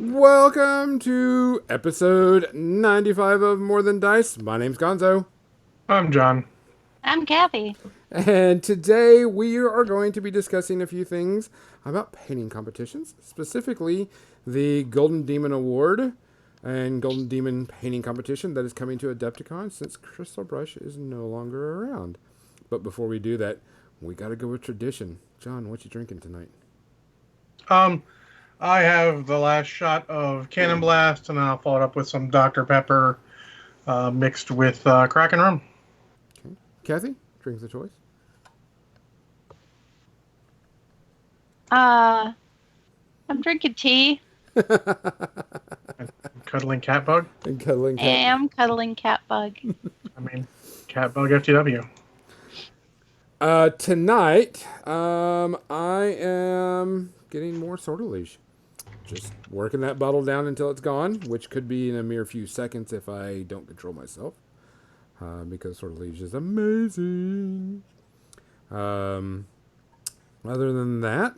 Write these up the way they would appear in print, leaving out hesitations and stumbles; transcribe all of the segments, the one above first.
Welcome to episode 95 of More Than Dice. My name's Gonzo. I'm John. I'm Kathy. And today we are going to be discussing a few things about painting competitions, specifically the Golden Demon Award and Golden Demon Painting Competition that is coming to Adepticon since Crystal Brush is no longer around. But before we do that, we got to go with tradition. John, what you drinking tonight? I have the last shot of Cannon Blast, and I'll follow it up with some Dr. Pepper mixed with Kraken rum. Okay. Kathy, drinks of choice? I'm drinking tea. Cuddling cat bug. And cuddling cat. I'm cuddling cat bug. I mean, cat bug FTW. Tonight, I am getting more Sortilege. Just working that bottle down until it's gone, which could be in a mere few seconds if I don't control myself. Because Sortilege is amazing. Other than that,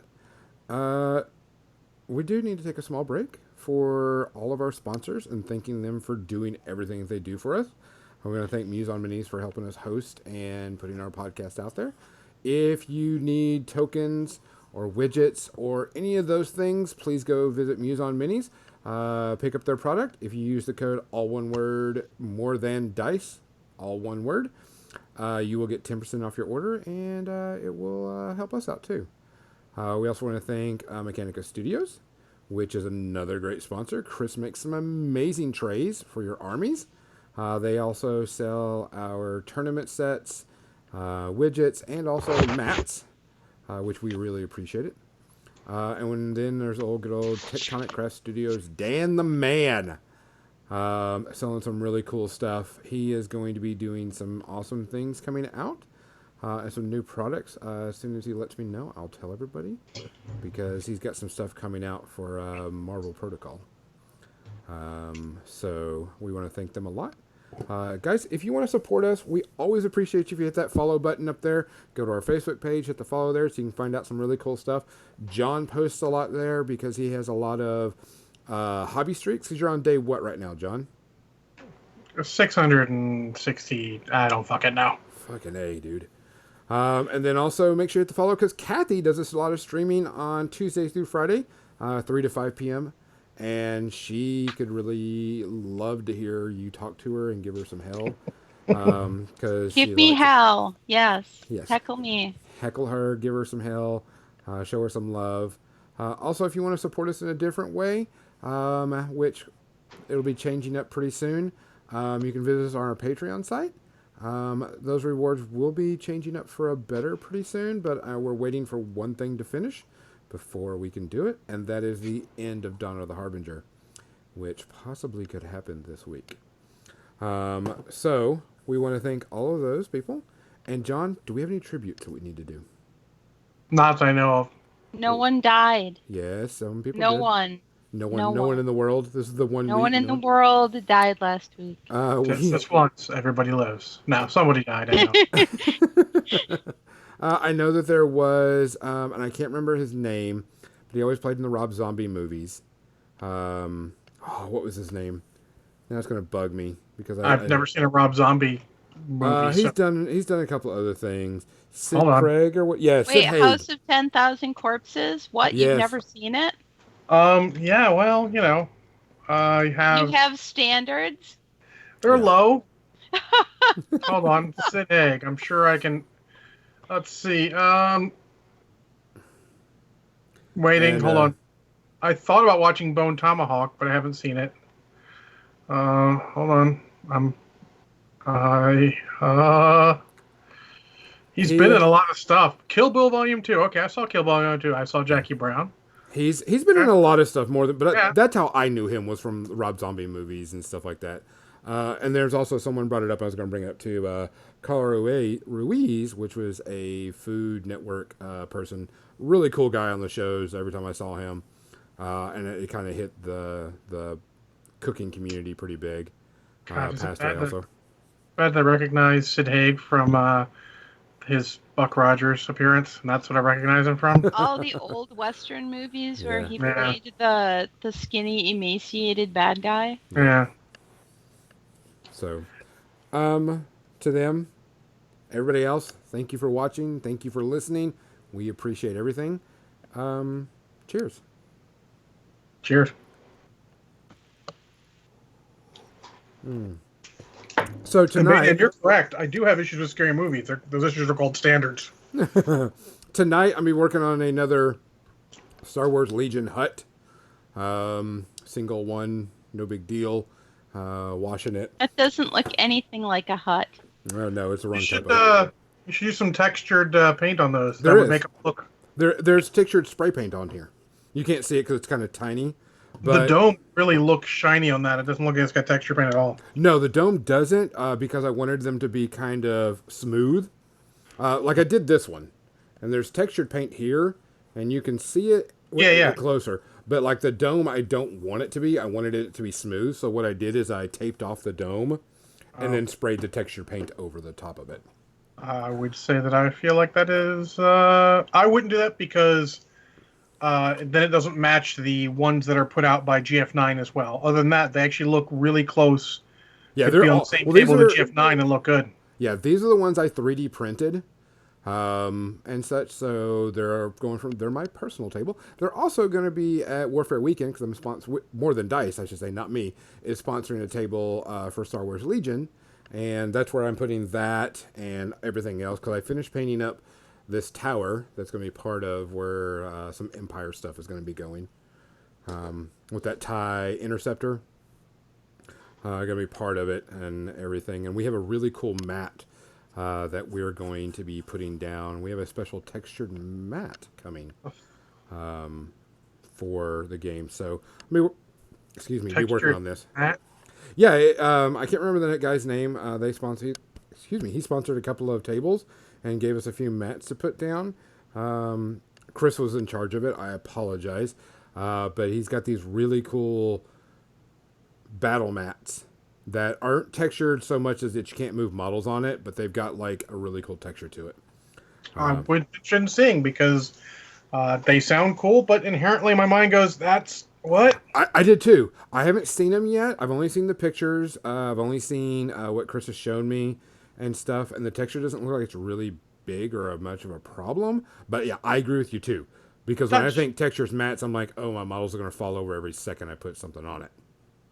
we do need to take a small break for all of our sponsors and thanking them for doing everything that they do for us. I'm going to thank Muse on Minis for helping us host and putting our podcast out there. If you need tokens or widgets or any of those things, please go visit Muse on Minis. Pick up their product. If you use the code all one word More Than Dice, all one word, you will get 10% off your order, and it will help us out too. We also want to thank Mechanica Studios, which is another great sponsor. Chris makes some amazing trays for your armies. They also sell our tournament sets, widgets, and also mats, which we really appreciate it. Then there's good old Tectonic Craft Studios, Dan the Man, selling some really cool stuff. He is going to be doing some awesome things coming out, and some new products. As soon as he lets me know, I'll tell everybody, because he's got some stuff coming out for Marvel Protocol. So we want to thank them a lot. Guys, if you want to support us, we always appreciate you if you hit that follow button up there. Go to our Facebook page, hit the follow there so you can find out some really cool stuff. John posts a lot there because he has a lot of hobby streaks. Because you're on day what right now, John? 660. I don't fucking know. Fucking A, dude. And then also make sure you hit the follow because Kathy does this a lot of streaming on Tuesday through Friday, 3 to 5 p.m. And she could really love to hear you talk to her and give her some hell. Give me hell. Yes. Heckle me. Heckle her, give her some hell, show her some love. Also, if you want to support us in a different way, which it'll be changing up pretty soon, you can visit us on our Patreon site. Those rewards will be changing up for a better pretty soon, but we're waiting for one thing to finish before we can do it, and that is the end of Dawn of the Harbinger, which possibly could happen this week. So we want to thank all of those people. And John, do we have any tributes that we need to do? Not that I know of. No one died. Yes, some people No did. one. No one in the world. This is the one. No one in the world died last week. Just once, everybody lives. Now, somebody died, I know. I know that there was, and I can't remember his name, but he always played in the Rob Zombie movies. What was his name? Now it's going to bug me because I've never seen a Rob Zombie movie. He's done a couple other things. Sid Craig or what? Yeah, Wait, Sid Haig. House of 10,000 Corpses? What? Yes. You've never seen it? Yeah, well, I have. You have standards? They're low. Hold on, Sid Haig. I'm sure I can. Let's see. Waiting. Hold on. I thought about watching Bone Tomahawk, but I haven't seen it. Hold on. He's been in a lot of stuff. Kill Bill Volume 2. Okay, I saw Kill Bill Volume 2. I saw Jackie Brown. He's been in a lot of stuff more than, but that's how I knew him, was from Rob Zombie movies and stuff like that. And there's also someone brought it up. I was going to bring it up too. Carl Ruiz, which was a Food Network person, really cool guy on the shows. Every time I saw him, and it kind of hit the cooking community pretty big. Passed away also. Glad I recognize Sid Haig from his Buck Rogers appearance, and that's what I recognize him from. All the old Western movies where Yeah. he Yeah. played the skinny, emaciated bad guy. Yeah. So, to them, everybody else, thank you for watching. Thank you for listening. We appreciate everything. Cheers. Cheers. So And tonight, you're correct. I do have issues with scary movies. Those issues are called standards. tonight I'm be working on another Star Wars Legion hut. Single one, no big deal. Washing it. That doesn't look anything like a hut. Oh no, it's the You wrong should type of. you should use some textured paint on those. There That would is. make them look. There's textured spray paint on here. You can't see it because it's kind of tiny. The But dome really looks shiny on that. It doesn't look like it's got texture paint at all. no, the dome doesn't because I wanted them to be kind of smooth. Like I did this one. And there's textured paint here. And you can see it when you get closer. But like the dome, I don't want it to be. I wanted it to be smooth. So what I did is I taped off the dome and then sprayed the texture paint over the top of it. I would say that I feel like that is. I wouldn't do that because then it doesn't match the ones that are put out by GF9 as well. Other than that, they actually look really close. Yeah, Could they're be on all the same well, table with GF9 and look good. Yeah, these are the ones I 3D printed. And such, so they're my personal table. They're also going to be at Warfare Weekend because I'm sponsored. More Than Dice, I should say, not me, is sponsoring a table for Star Wars Legion, and that's where I'm putting that and everything else because I finished painting up this tower that's going to be part of where some Empire stuff is going to be going with that TIE interceptor. Going to be part of it and everything, and we have a really cool mat. That we're going to be putting down. We have a special textured mat coming for the game. So, be working on this. Mat? Yeah, I can't remember the guy's name. He sponsored a couple of tables and gave us a few mats to put down. Chris was in charge of it. I apologize. But he's got these really cool battle mats that aren't textured so much as that you can't move models on it, but they've got like a really cool texture to it. I would shouldn't sing because they sound cool, but inherently my mind goes, "That's what." I did too. I haven't seen them yet. I've only seen the pictures. I've only seen what Chris has shown me and stuff, and the texture doesn't look like it's really big or much of a problem. But yeah, I agree with you too, because when I think textures mats, I'm like, oh, my models are going to fall over every second I put something on it.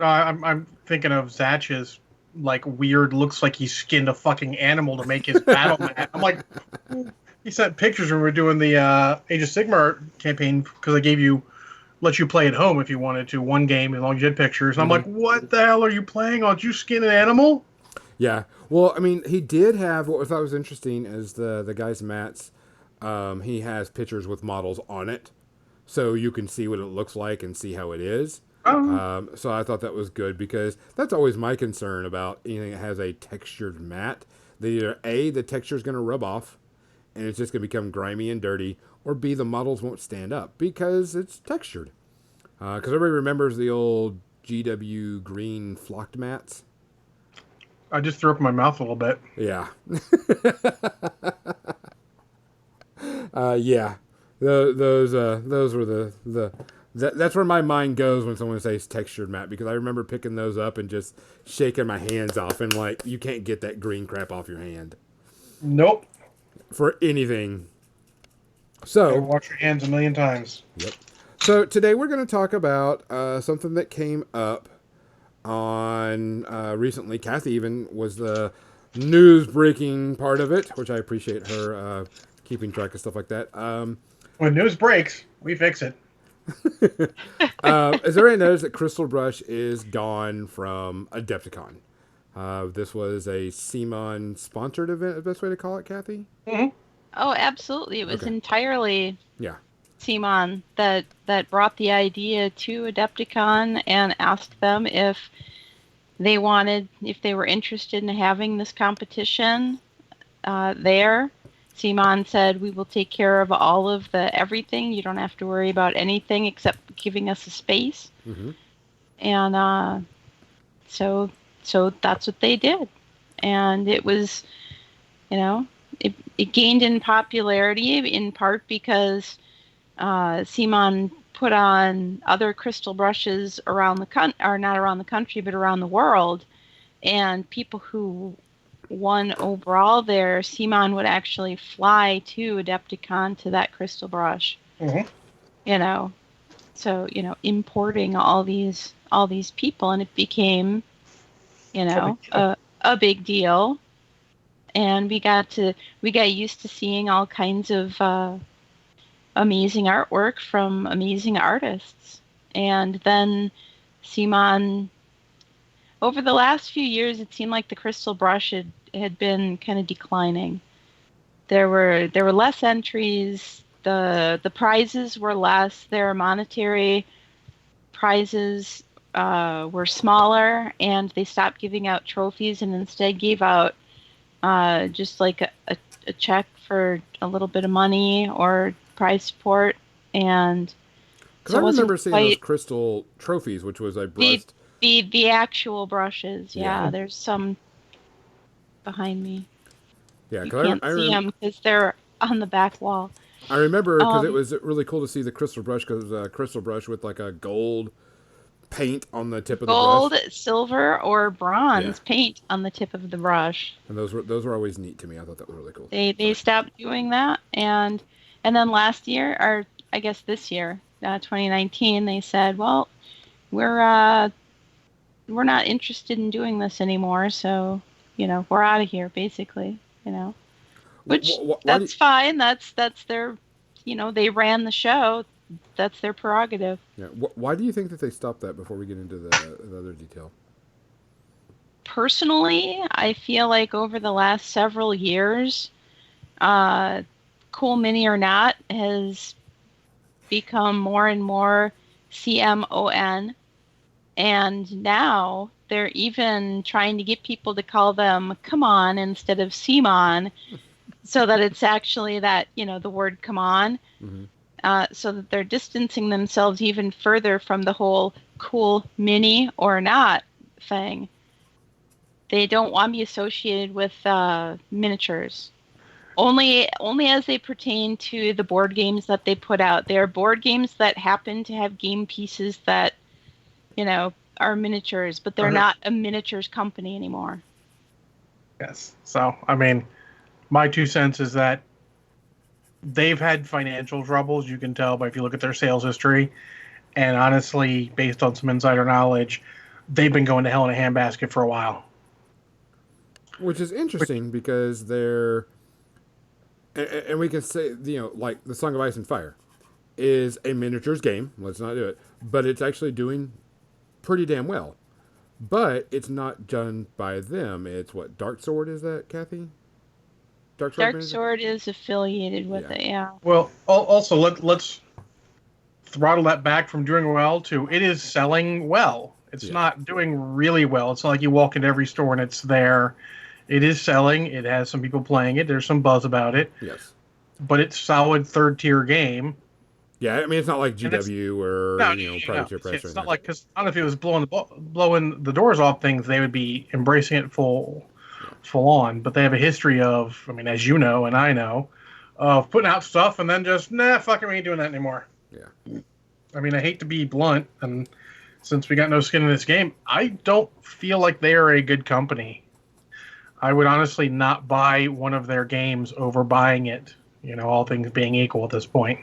I'm thinking of Zatch's like weird. Looks like he skinned a fucking animal to make his battle mat. I'm like, he sent pictures when we were doing the Age of Sigmar campaign because I let you play at home if you wanted to one game as long as you had pictures. And I'm like, what the hell are you playing on? Did you skin an animal? Yeah. Well, I mean, he did have what I thought was interesting is the guy's mats. He has pictures with models on it, so you can see what it looks like and see how it is. So I thought that was good because that's always my concern about anything that has a textured mat. That either A, the texture is going to rub off and it's just going to become grimy and dirty, or B, the models won't stand up because it's textured. Because everybody remembers the old GW green flocked mats. I just threw up in my mouth a little bit. Yeah. Yeah. Those were that's where my mind goes when someone says textured mat, because I remember picking those up and just shaking my hands off and like, you can't get that green crap off your hand Nope. for anything. So Wash your hands a million times. Yep. So today we're going to talk about something that came up on recently. Kathy even was the news breaking part of it, which I appreciate her keeping track of stuff like that. When news breaks, we fix it. Has everybody noticed that Crystal Brush is gone from Adepticon? This was a CMON sponsored event, the best way to call it, Kathy? Mm-hmm. Oh, absolutely. It was entirely Yeah. CMON that brought the idea to Adepticon and asked them if they were interested in having this competition there. CMON said, we will take care of all of everything. You don't have to worry about anything except giving us a space. Mm-hmm. And so that's what they did. And it was, it gained in popularity in part because Simon put on other crystal brushes around or not around the country, but around the world. And people who won overall there, Simon would actually fly to Adepticon to that crystal brush. Mm-hmm. You know, so importing all these people, and it became a big deal. And we got used to seeing all kinds of amazing artwork from amazing artists. And then Simon, over the last few years, it seemed like the crystal brush had been kind of declining. There were less entries. The prizes were less. Their monetary prizes were smaller, and they stopped giving out trophies and instead gave out just like a check for a little bit of money or prize support. And Because I remember seeing those crystal trophies, which was a brush. The actual brushes. Yeah. There's some behind me. Yeah, you can't see them because they're on the back wall. I remember because it was really cool to see the crystal brush, because crystal brush with like a gold paint on the tip of the brush. Gold, silver, or bronze paint on the tip of the brush. And those were always neat to me. I thought that was really cool. They stopped doing that, and then last year, or I guess this year, 2019, they said, well, we're not interested in doing this anymore, so we're out of here, basically. Which that's fine. That's their, they ran the show. That's their prerogative. Yeah. Why do you think that they stopped that before we get into the other detail? Personally, I feel like over the last several years, Cool Mini or Not has become more and more CMON. And now they're even trying to get people to call them come on instead of Simon, so that it's actually that, the word come on. Mm-hmm. So that they're distancing themselves even further from the whole Cool Mini or Not thing. They don't want to be associated with miniatures. Only as they pertain to the board games that they put out. They are board games that happen to have game pieces that, are miniatures, but they're not a miniatures company anymore. Yes. So, I mean, my 2 cents is that they've had financial troubles, you can tell by if you look at their sales history. And honestly, based on some insider knowledge, they've been going to hell in a handbasket for a while. Which is interesting because they're... And we can say, like the Song of Ice and Fire is a miniatures game. Let's not do it. But it's actually doing pretty damn well. But it's not done by them. It's what, Dark Sword is that, Kathy? Dark Sword is affiliated with it, yeah. Well, also, let's throttle that back from doing well to it is selling well. It's not doing really well. It's not like you walk into every store and it's there. It is selling. It has some people playing it. There's some buzz about it. Yes. But it's solid third-tier game. Yeah, I mean, it's not like GW or private-tier press. It's not like, because I don't know if it was blowing the doors off things, they would be embracing it full on. But they have a history of, I mean, as you know and I know, of putting out stuff and then just, fuck it, we ain't doing that anymore. Yeah. I mean, I hate to be blunt, and since we got no skin in this game, I don't feel like they are a good company. I would honestly not buy one of their games over buying it, all things being equal at this point.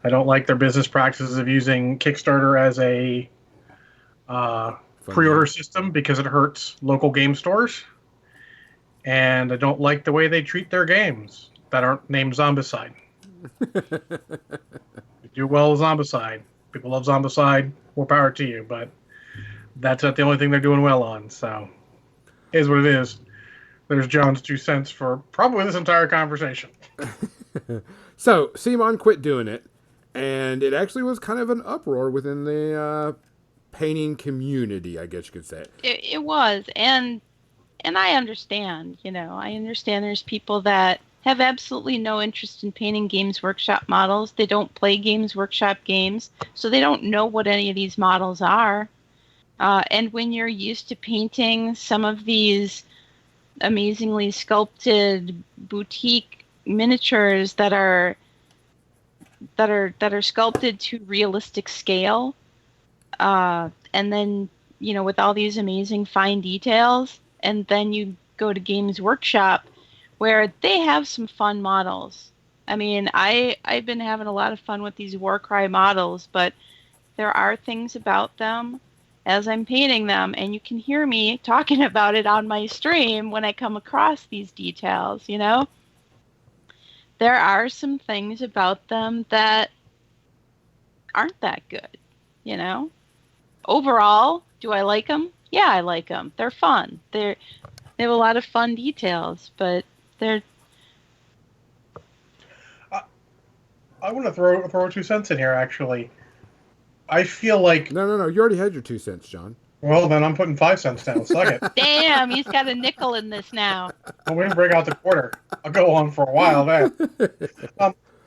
I don't like their business practices of using Kickstarter as a pre-order system because it hurts local game stores. And I don't like the way they treat their games that aren't named Zombicide. You do well with Zombicide. People love Zombicide. More power to you. But that's not the only thing they're doing well on. So, it is what it is. There's John's 2 cents for probably this entire conversation. So, Simon quit doing it. And it actually was kind of an uproar within the painting community, I guess you could say. It was. And I understand, I understand there's people that have absolutely no interest in painting Games Workshop models. They don't play Games Workshop games, so they don't know what any of these models are. And when you're used to painting some of these amazingly sculpted boutique miniatures that are sculpted to realistic scale, and then with all these amazing fine details, and then you go to Games Workshop where they have some fun models. I mean, I've been having a lot of fun with these Warcry models, but there are things about them as I'm painting them, and you can hear me talking about it on my stream when I come across these details, There are some things about them that aren't that good, you know? Overall, do I like them? Yeah, I like them. They're fun. They have a lot of fun details, but they're I want to throw 2 cents in here. Actually, I feel like No. You already had your 2 cents, John. well, then I'm putting 5 cents down. Suck it. damn. He's got a nickel in this now. Well, we didn't break out the quarter. I'll go on for a while then.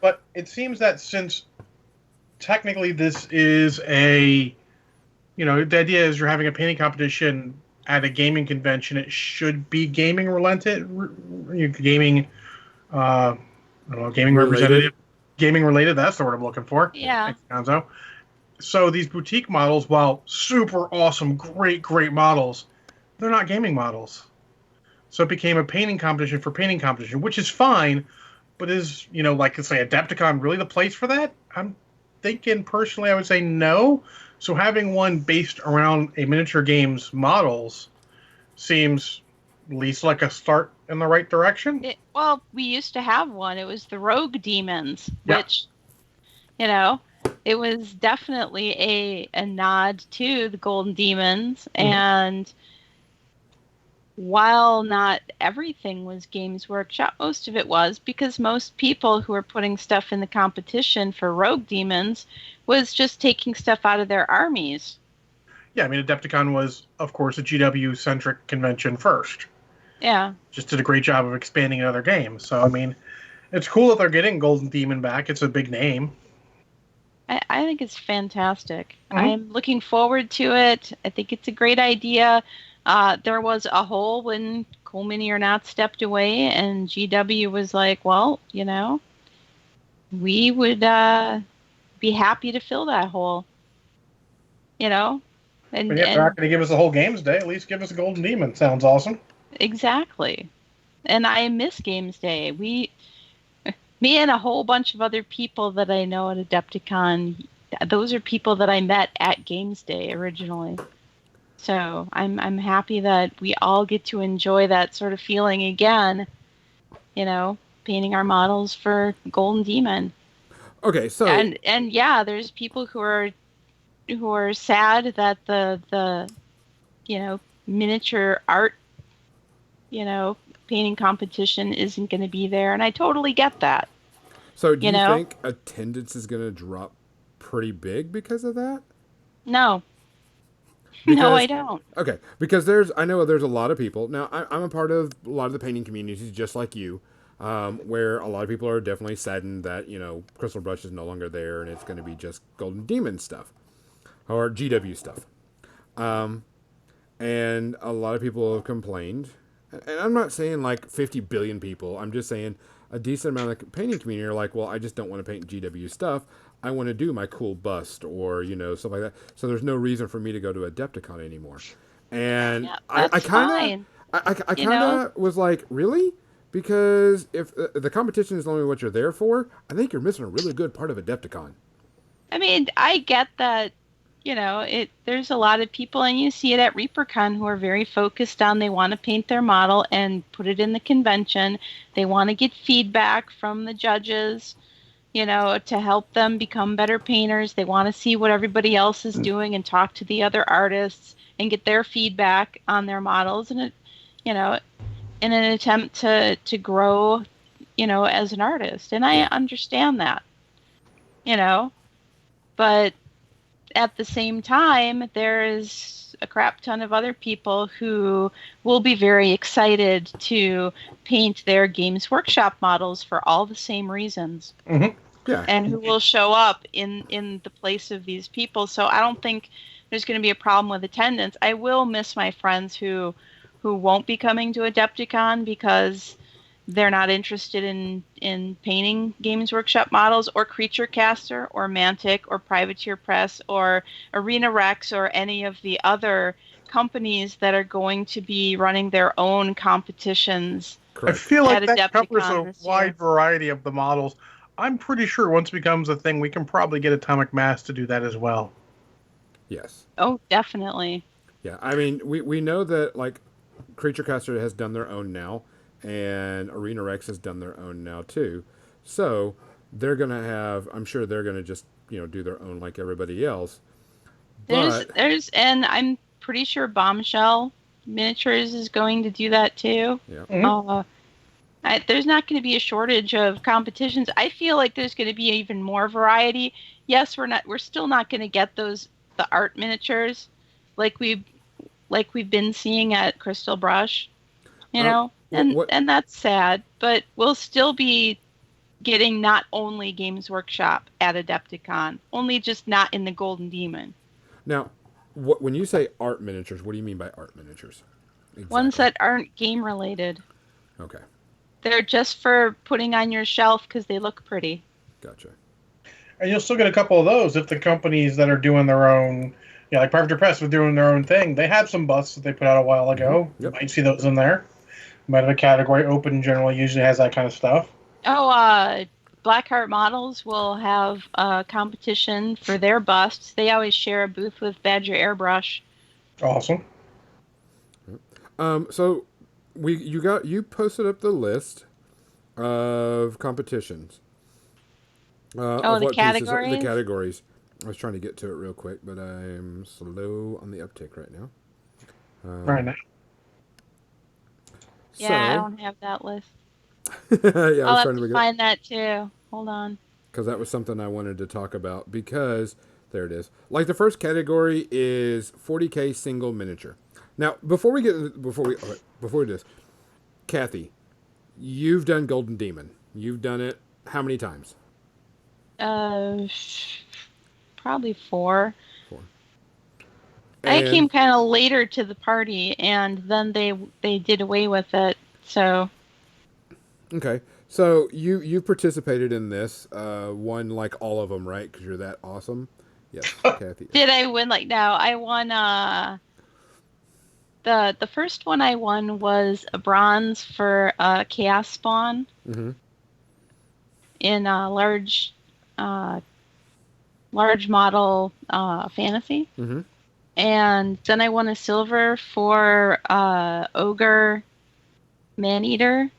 But it seems that since technically this is the idea is you're having a painting competition at a gaming convention, it should be gaming related, gaming, I don't know, gaming Related. representative, gaming related. That's the word I'm looking for. Yeah. Thanks, Gonzo. So these boutique models, while super awesome, great models, they're not gaming models. So it became a painting competition for painting competition, which is fine, but is, like let's say Adepticon really the place for that? I'm thinking personally I would say no. So having one based around a miniature games models seems at least like a start in the right direction. Well, we used to have one. It was the Rogue Demons, Yeah. which, it was definitely a nod to the Golden Demons. Mhm. And while not everything was Games Workshop, most of it was, because most people who were putting stuff in the competition for Rogue Demons was just taking stuff out of their armies. Yeah, I mean, Adepticon was, of course, a GW-centric convention first. Yeah. Just did a great job of expanding in other games. So, I mean, it's cool that they're getting Golden Demon back. It's a big name. I think it's fantastic. Mhm. I'm looking forward to it. I think it's a great idea. There was a hole when Cool Mini or Not stepped away, and GW was like, well, we would be happy to fill that hole. And, But yeah, they're not going to give us a whole games day. At least give us a Golden Demon. Sounds awesome. Exactly. And I miss Games Day. Me and a whole bunch of other people that I know at Adepticon, those are people that I met at Games Day originally. So I'm happy that we all get to enjoy that sort of feeling again, painting our models for Golden Demon. Okay, so and yeah, there's people who are sad that the miniature art painting competition isn't going to be there, and I totally get that. So do you think attendance is going to drop pretty big because of that? No. Because, no, I don't. Okay, because I know there's a lot of people. Now, I'm a part of a lot of the painting communities, just like you, where a lot of people are definitely saddened that, Crystal Brush is no longer there and it's going to be just Golden Demon stuff or GW stuff. And a lot of people have complained. And I'm not saying like 50 billion people. I'm just saying a decent amount of the painting community are like, well, I just don't want to paint GW stuff. I want to do my cool bust or, stuff like that. So there's no reason for me to go to Adepticon anymore. And Yeah, I kind of was like, really? Because if the competition is only what you're there for, I think you're missing a really good part of Adepticon. I mean, I get that, there's a lot of people, and you see it at ReaperCon, who are very focused on, they want to paint their model and put it in the convention. They want to get feedback from the judges, to help them become better painters. They want to see what everybody else is doing and talk to the other artists and get their feedback on their models, and in an attempt to grow, as an artist. And I understand that, but at the same time, there's a crap ton of other people who will be very excited to paint their Games Workshop models for all the same reasons. Mm-hmm. Yeah. And who will show up in the place of these people. So I don't think there's going to be a problem with attendance. I will miss my friends who who won't be coming to Adepticon because they're not interested in painting Games Workshop models, or Creature Caster, or Mantic, or Privateer Press, or Arena Rex, or any of the other companies that are going to be running their own competitions. Correct. I feel At like that covers Adepticon a this wide year. variety of the models. I'm pretty sure once it becomes a thing, we can probably get Atomic Mass to do that as well. Yes. Oh, definitely. Yeah. I mean, we know that like Creature Caster has done their own now, and Arena Rex has done their own now too. So they're gonna have. I'm sure they're gonna just do their own like everybody else. But And I'm pretty sure Bombshell Miniatures is going to do that too. yeah. Mm-hmm. There's not going to be a shortage of competitions. I feel like there's going to be even more variety. Yes, we're still not going to get the art miniatures like we've been seeing at Crystal Brush, What? and that's sad, but we'll still be getting not only Games Workshop at Adepticon, only just not in the Golden Demon. Now, when you say art miniatures, what do you mean by art miniatures? Ones Exactly. that aren't game related. Okay. They're just for putting on your shelf because they look pretty. Gotcha. And you'll still get a couple of those if the companies that are doing their own, like Privateer Press was doing their own thing. They had some busts that they put out a while ago. Yep. You might see those in there. Might have a category open generally usually has that kind of stuff. Oh, Blackheart Models will have a competition for their busts. They always share a booth with Badger Airbrush. Awesome. So you posted up the list of competitions. Of The what categories? the categories. I was trying to get to it real quick, but I'm slow on the uptick right now. Right now. Yeah, I don't have that list. Yeah, I I'll was have trying to to make it find that too. Hold on. because that was something I wanted to talk about because there it is. Like the first category is 40K single miniature. Now, before we do this, Kathy, you've done Golden Demon. You've done it how many times? Uh, Probably 4. 4. I And came kind of later to the party, and then they did away with it. So okay, so you participated in this, won like all of them, right? Because you're that awesome. Yes, Kathy. did I win? Like, no, I won. The first one I won was a bronze for Chaos Spawn Mm-hmm. in a large model fantasy. Mm-hmm. And then I won a silver for Ogre Maneater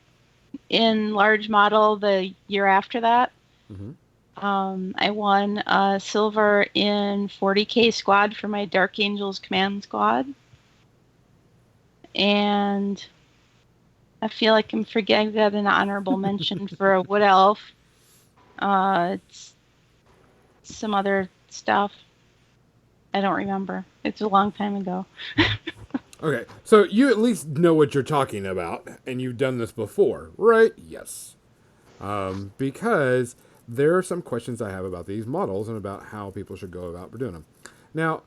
in large model the year after that. Mm-hmm. I won a silver in 40K squad for my Dark Angels Command Squad. And I feel like I'm forgetting that an honorable mention for a Wood Elf. It's some other stuff. I don't remember. It's a long time ago. Okay, so you at least know what you're talking about, and you've done this before, right? Yes. Because there are some questions I have about these models and about how people should go about doing them. Now,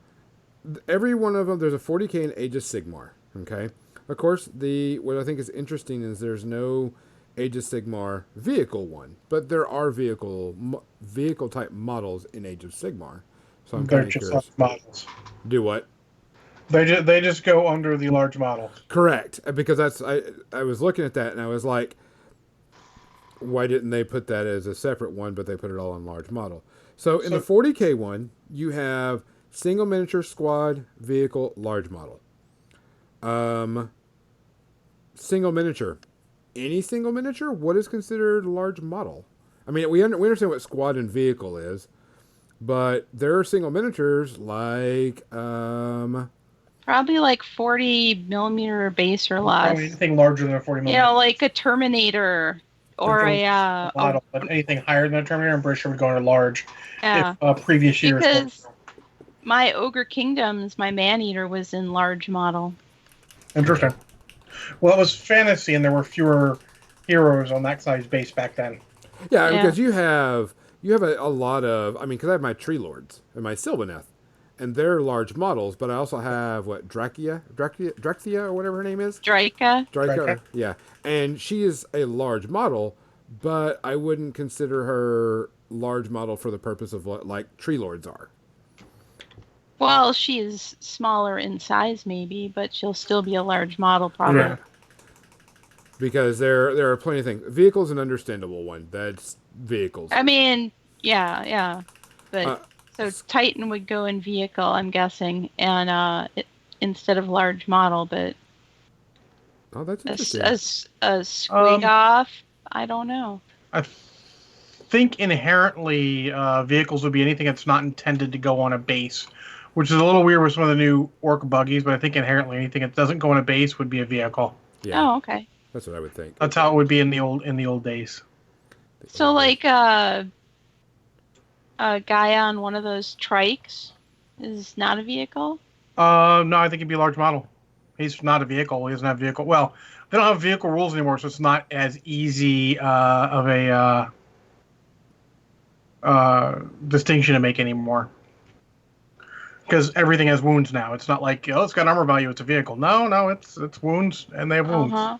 every one of them, there's a 40K in Age of Sigmar. Okay, of course, what I think is interesting is there's no Age of Sigmar vehicle one, but there are vehicle type models in Age of Sigmar. So I'm They're kind of just curious. models. Do what? They just go under the large model. Correct, because I was looking at that and I was like, why didn't they put that as a separate one, but they put it all on large model? So in the 40K one, you have single miniature, squad, vehicle, large model. Single miniature. Any single miniature? What is considered large model? I mean, we understand what squad and vehicle is, but there are single miniatures like Probably like 40 millimeter base or less. Probably anything larger than a 40 millimeter. Like a Terminator or a model, but anything higher than a Terminator, I'm pretty sure would go under large. yeah. If previous years. Because my Ogre Kingdoms, my Maneater was in large model. Interesting. Well, it was fantasy, and there were fewer heroes on that size base back then. Yeah, because you have a lot of. I mean, because I have my Tree Lords and my Sylvaneth, and they're large models. But I also have Drachia, or whatever her name is. Draika. Draika, yeah, and she is a large model, but I wouldn't consider her large model for the purpose of what like tree lords are. Well, she is smaller in size, maybe, but she'll still be a large model, probably. Yeah. Because there are plenty of things. Vehicle's an understandable one. That's vehicles. I mean, yeah. But so s- Titan would go in vehicle, I'm guessing, and instead of large model, but Oh, that's a interesting. squig off, I don't know. I think inherently vehicles would be anything that's not intended to go on a base, which is a little weird with some of the new orc buggies. But I think inherently anything that doesn't go on a base would be a vehicle. Yeah, Oh, okay. that's what I would think. That's how it would be in the old days. So like a guy on one of those trikes is not a vehicle? No, I think it'd be a large model. He's not a vehicle. He doesn't have vehicle. Well, they don't have vehicle rules anymore, so it's not as easy of a distinction to make anymore. Because everything has wounds now. It's not like, oh, it's got armor value. It's a vehicle. No, it's wounds, and they have wounds. Uh-huh.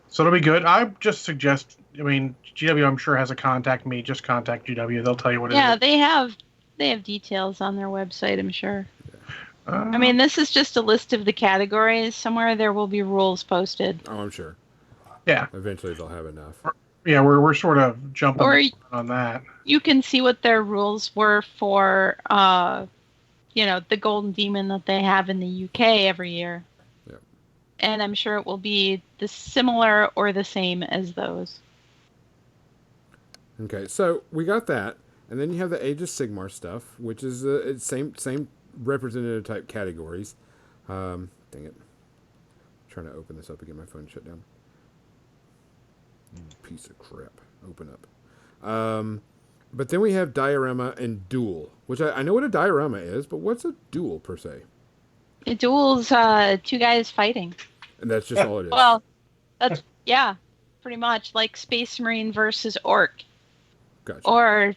So it'll be good. I just suggest. I mean, GW, I'm sure has a contact me. Just contact GW. They'll tell you what it is. Yeah, they have details on their website, I'm sure. I Uh, mean, this is just a list of the categories. Somewhere there will be rules posted. Oh, I'm sure. yeah, Eventually they'll have enough. yeah. We're sort of jumping Or on that. you can see what their rules were for, the Golden Demon that they have in the UK every year. Yep. And I'm sure it will be the similar or the same as those. Okay, so we got that, and then you have the Age of Sigmar stuff, which is it's same representative type categories. Dang it! I'm trying to open this up again. My phone shut down. Piece of crap. Open up. But then we have diorama and duel, which I know what a diorama is, but what's a duel per se? It duels two guys fighting. And that's just all it is. Well, that's, yeah, pretty much like Space Marine versus Orc. Gotcha. Or,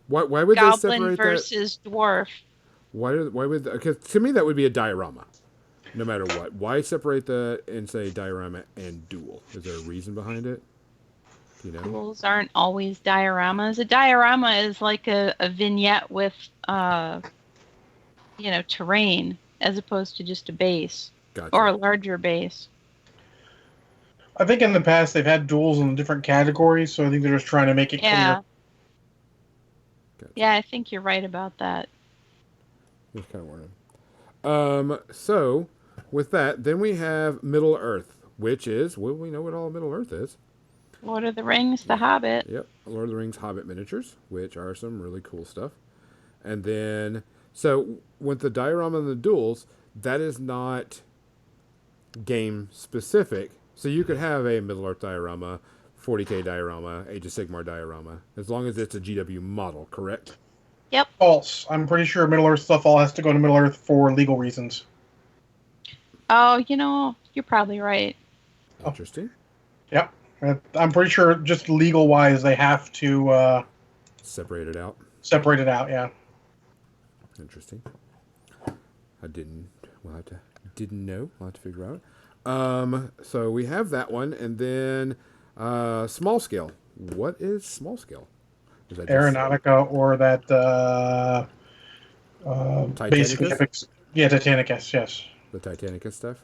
Why would they Goblin separate versus Dwarf. that? Why would? Because to me that would be a diorama, no matter what. Why separate that and say diorama and duel? Is there a reason behind it? You know. Duels aren't always dioramas. A diorama is like a vignette with, terrain as opposed to just a base. Gotcha. Or a larger base. I think in the past they've had duels in different categories, so I think they're just trying to make it Yeah. clear. Gotcha. Yeah, I think you're right about that. Just kind of wondering. So with that, then we have Middle Earth, which is we know what all Middle Earth is. Lord of the Rings, The Hobbit. Yep, Lord of the Rings Hobbit miniatures, which are some really cool stuff. And then, so with the diorama and the duels, that is not game specific. So you could have a Middle Earth diorama, 40k diorama, Age of Sigmar diorama, as long as it's a GW model, correct? Yep. False. I'm pretty sure Middle Earth stuff all has to go to Middle Earth for legal reasons. Oh, you're probably right. Interesting. Yep. I'm pretty sure just legal wise they have to Separate it out. separate it out, yeah. Interesting. Didn't know. We'll have to figure out. So we have that one, and then small scale. What is small scale? Is that Aeronautica or that basically Titanicus? epics. Yeah, Titanicus, yes. The Titanicus stuff?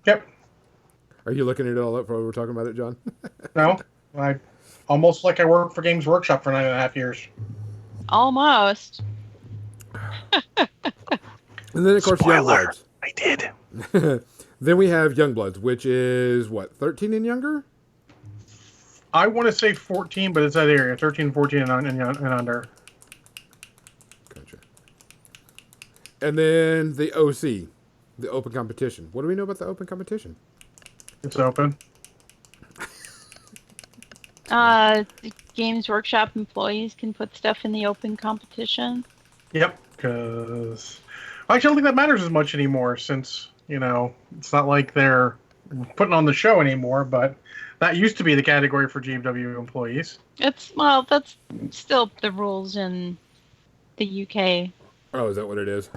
Yep. Are you looking it all up while we're talking about it, John? No. I almost like I worked for Games Workshop for 9.5 years. Almost. And then, of course, Spoiler. Youngbloods. I did. Then we have Youngbloods, which is, what, 13 and younger? I want to say 14, but it's that area. 13, 14, and under. Gotcha. And then the OC, the open competition. What do we know about the open competition? It's open. The Games Workshop employees can put stuff in the open competition. Yep, because I actually don't think that matters as much anymore since, it's not like they're putting on the show anymore, but That used to be the category for GW employees. That's still the rules in the UK. Oh, is that what it is?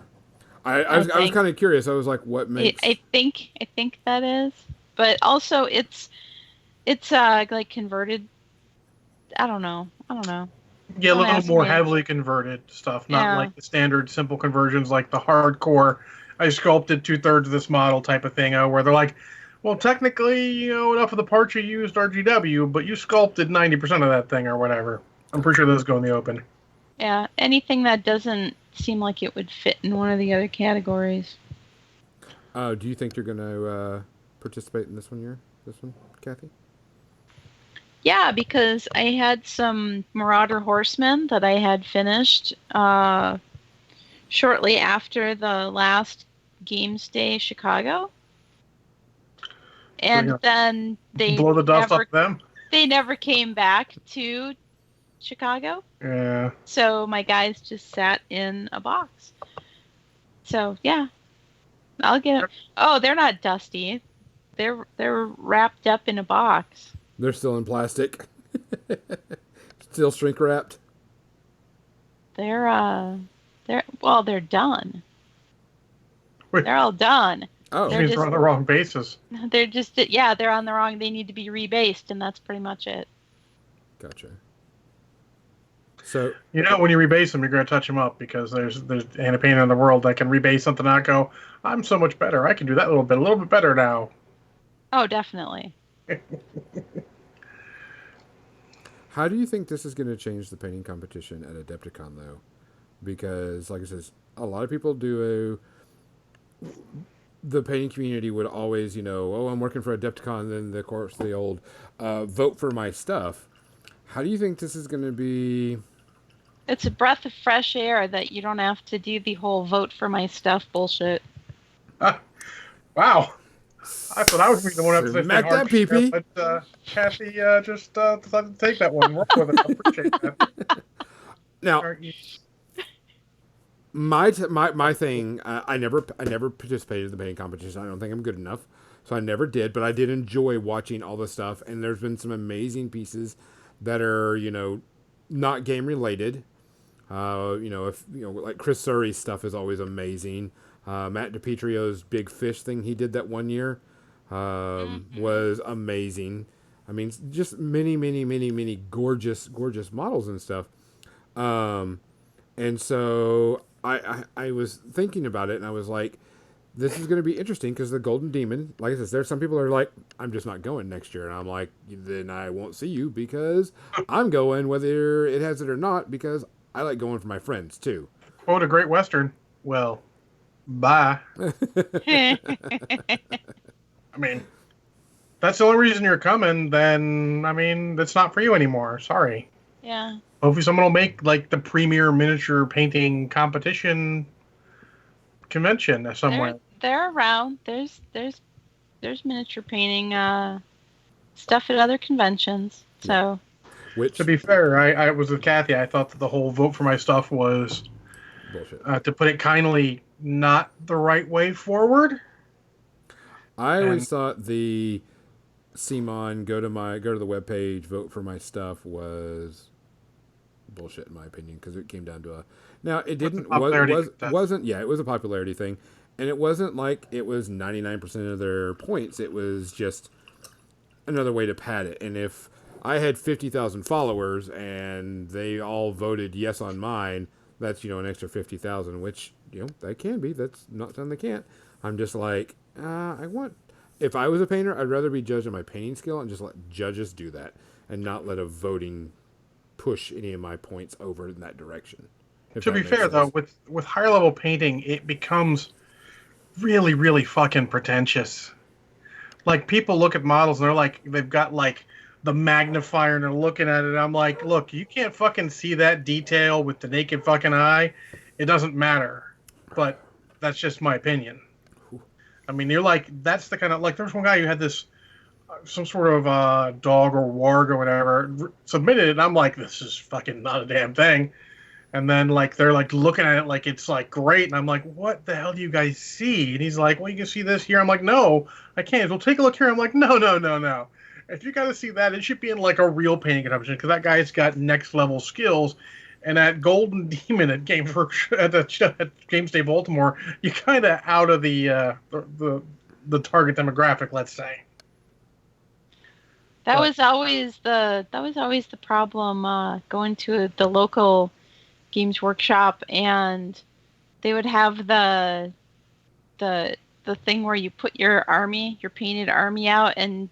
I I was think. kind of curious. I was like, what makes? I think that is, but also it's like converted. I don't know. Yeah, a Don't little ask more me. heavily converted stuff, not Yeah. like the standard simple conversions, like the hardcore. I sculpted 2/3 of this model type of thing, where they're like, well, technically, enough of the parts you used are GW, but you sculpted 90% of that thing or whatever. I'm pretty sure those go in the open. Yeah. Anything that doesn't seem like it would fit in one of the other categories. Do you think you're going to participate in this one, Kathy? Yeah, because I had some Marauder Horsemen that I had finished shortly after the last Games Day Chicago, So, and then blow the dust off them. they never came back to Chicago. Yeah. So my guys just sat in a box. So yeah, I'll get them. Oh, they're not dusty. They're wrapped up in a box. They're still in plastic, still shrink wrapped. They're done. Wait, They're all done. Oh, which means they're on the wrong basis. They're on the wrong. They need to be rebased, and that's pretty much it. gotcha. So When you rebase them, you're going to touch them up because there's ain't a painter in the world that can rebase something and not go, I'm so much better. I can do that a little bit better now. Oh, definitely. how do you think this is going to change the painting competition at Adepticon, though? Because, like I said, a lot of people do. The painting community would always, oh, I'm working for Adepticon, then of course the old vote for my stuff. How do you think this is going to be? It's a breath of fresh air that you don't have to do the whole vote for my stuff bullshit. Wow. I thought I was the one up to say Smack that pee-pee. but Kathy just decided to take that one. Roll with it. I appreciate that. Now, my thing, I never participated in the painting competition. I don't think I'm good enough, so I never did. But I did enjoy watching all the stuff, and there's been some amazing pieces that are not game related. Like Chris Surrey's stuff is always amazing. Matt DiPietro's big fish thing he did that one year was amazing. I mean, just many gorgeous models and stuff. And so I was thinking about it, and I was like, this is going to be interesting because the Golden Demon, like I said, there's some people that are like, I'm just not going next year. And I'm like, then I won't see you because I'm going whether it has it or not because I like going for my friends too. Quote a Great Western. Well, bye. I mean, that's the only reason you're coming, then, that's not for you anymore. Sorry. Yeah. Hopefully someone will make, like, the premier miniature painting competition convention somewhere. They're around. There's miniature painting stuff at other conventions. So, which, to be fair, I was with Kathy. I thought that the whole vote for my stuff was bullshit. To put it kindly, not the right way forward. I always thought the CMON go to the webpage, vote for my stuff was bullshit in my opinion because it came down to a. Now it didn't wasn't it was a popularity thing, and it wasn't like it was 99% of their points. It was just another way to pad it. And if I had 50,000 followers and they all voted yes on mine, that's an extra 50,000, which that can be. That's not saying they can't. I'm just like if I was a painter, I'd rather be judged on my painting skill and just let judges do that and not let a voting push any of my points over in that direction. To be fair, though, with higher level painting, it becomes really, really fucking pretentious. Like, people look at models and they're like, they've got like the magnifier and they're looking at it. I'm like, look, you can't fucking see that detail with the naked fucking eye. It doesn't matter. But that's just my opinion. I mean, you're like, that's the kind of, like, there's one guy who had this, some sort of dog or warg or whatever, submitted it, and I'm like, this is fucking not a damn thing. And then, like, they're, like, looking at it like it's, like, great, and I'm like, what the hell do you guys see? And he's like, well, you can see this here. I'm like, no, I can't. Well, take a look here. I'm like, no. If you got to see that, it should be in like a real painting competition because that guy's got next level skills. And at Golden Demon at Games Workshop at Games Day Baltimore, you're kind of out of the target demographic, let's say. That But- was always the problem going to the local Games Workshop, and they would have the thing where you put your painted army out, and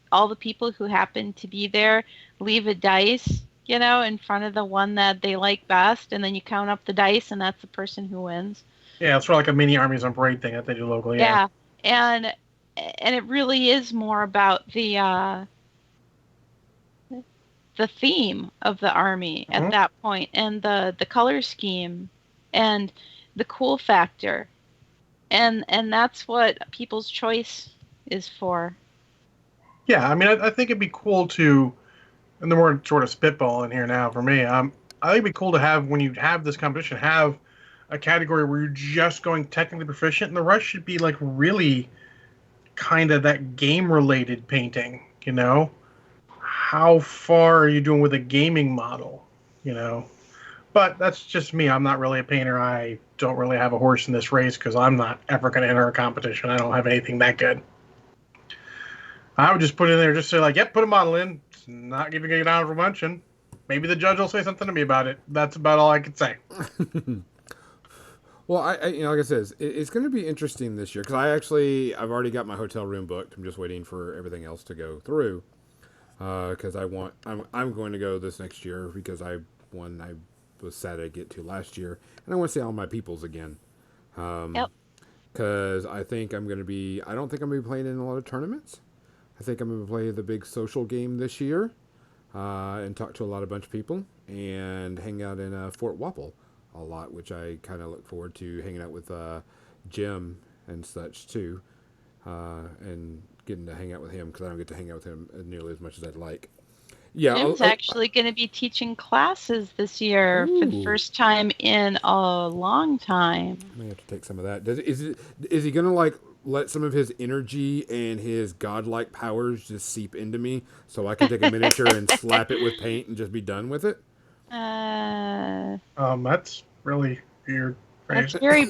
all the people who happen to be there leave a dice, in front of the one that they like best, and then you count up the dice, and that's the person who wins. Yeah, it's sort of like a mini armies on parade thing that they do locally. Yeah, and it really is more about the theme of the army at that point, and the color scheme, and the cool factor, and that's what People's Choice is for. Yeah, I mean, I think it'd be cool to, and the more sort of spitball in here now for me. I think it'd be cool to have, when you have this competition, have a category where you're just going technically proficient, and the rest should be like really kind of that game related painting. How far are you doing with a gaming model? But that's just me. I'm not really a painter. I don't really have a horse in this race because I'm not ever going to enter a competition. I don't have anything that good. I would just put in there, just say like, yep, put a model in. It's not giving it out for lunch, and maybe the judge will say something to me about it. That's about all I can say. Well, I like I said, it's going to be interesting this year because I've already got my hotel room booked. I'm just waiting for everything else to go through because I'm going to go this next year because I was sad to get to last year, and I want to see all my peoples again. Yep. Because I think I don't think I'm going to be playing in a lot of tournaments. I think I'm going to play the big social game this year and talk to a bunch of people and hang out in Fort Wapple a lot, which I kind of look forward to hanging out with Jim and such too, and getting to hang out with him because I don't get to hang out with him nearly as much as I'd like. Yeah, Jim's actually going to be teaching classes this year for the first time in a long time. I may have to take some of that. Is he going to like let some of his energy and his godlike powers just seep into me so I can take a miniature and slap it with paint and just be done with it? That's really weird. Right? That's very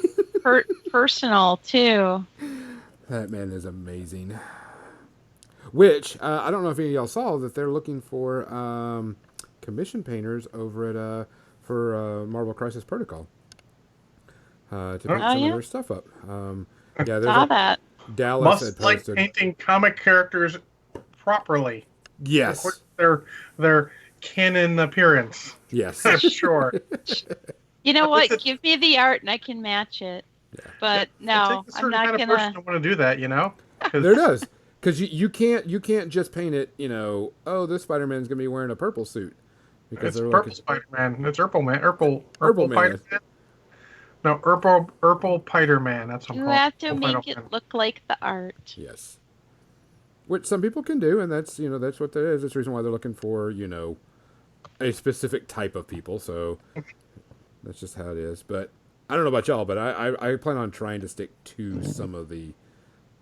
personal too. That man is amazing. Which I don't know if any of y'all saw that they're looking for commission painters over at for Marvel Crisis Protocol to paint some of their stuff up. Yeah, Saw that. Dallas Must had like posted. painting comic characters properly. Yes. Of course, their canon appearance. Yes. I'm sure. You know what? Give me the art and I can match it. Yeah. But no, I'm not kind of person to want to do that. There does. Because you can't just paint it, oh, this Spider-Man's going to be wearing a purple suit. Because it's purple Spider-Man. It's Urple Man. Urple Man. No, Urple Spider-Man. That's what I'm You called. have to make it look like the art. Yes. Which some people can do, and that's what that is. That's the reason why they're looking for, a specific type of people. So that's just how it is. But I don't know about y'all, but I plan on trying to stick to some of the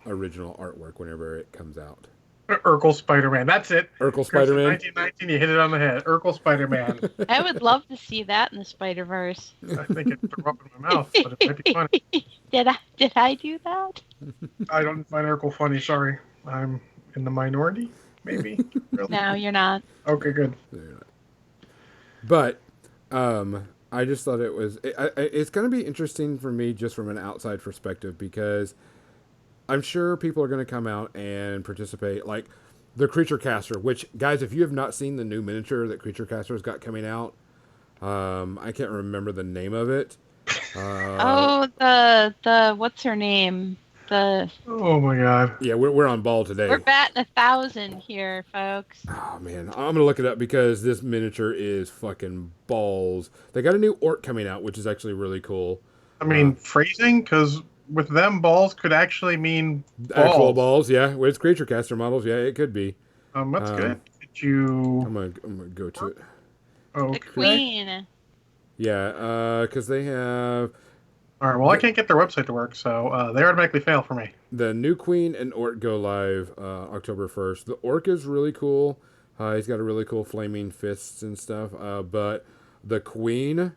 original artwork whenever it comes out. Urkel Spider-Man. That's it. Urkel Spider-Man. 1919, you hit it on the head. Urkel Spider-Man. I would love to see that in the Spider-Verse. I think it threw up in my mouth, but it might be funny. Did I do that? I don't find Urkel funny. Sorry, I'm in the minority. Maybe. Really? No, you're not. Okay, good. But I just thought it's going to be interesting for me just from an outside perspective because I'm sure people are going to come out and participate, like the Creature Caster, which, guys, if you have not seen the new miniature that Creature Caster's got coming out, I can't remember the name of it. The what's her name? Oh my God. Yeah, we're on ball today. We're batting 1,000 here, folks. Oh man, I'm gonna look it up because this miniature is fucking balls. They got a new orc coming out, which is actually really cool. I mean, phrasing, because with them, balls could actually mean balls. Actual balls, yeah. With its Creature Caster models, yeah, it could be. That's good. Did you? I'm gonna go to it. Okay. The Queen. Yeah, because they have All right. Well, I can't get their website to work, so they automatically fail for me. The new Queen and Orc go live October 1st. The Orc is really cool. He's got a really cool flaming fists and stuff. But the Queen,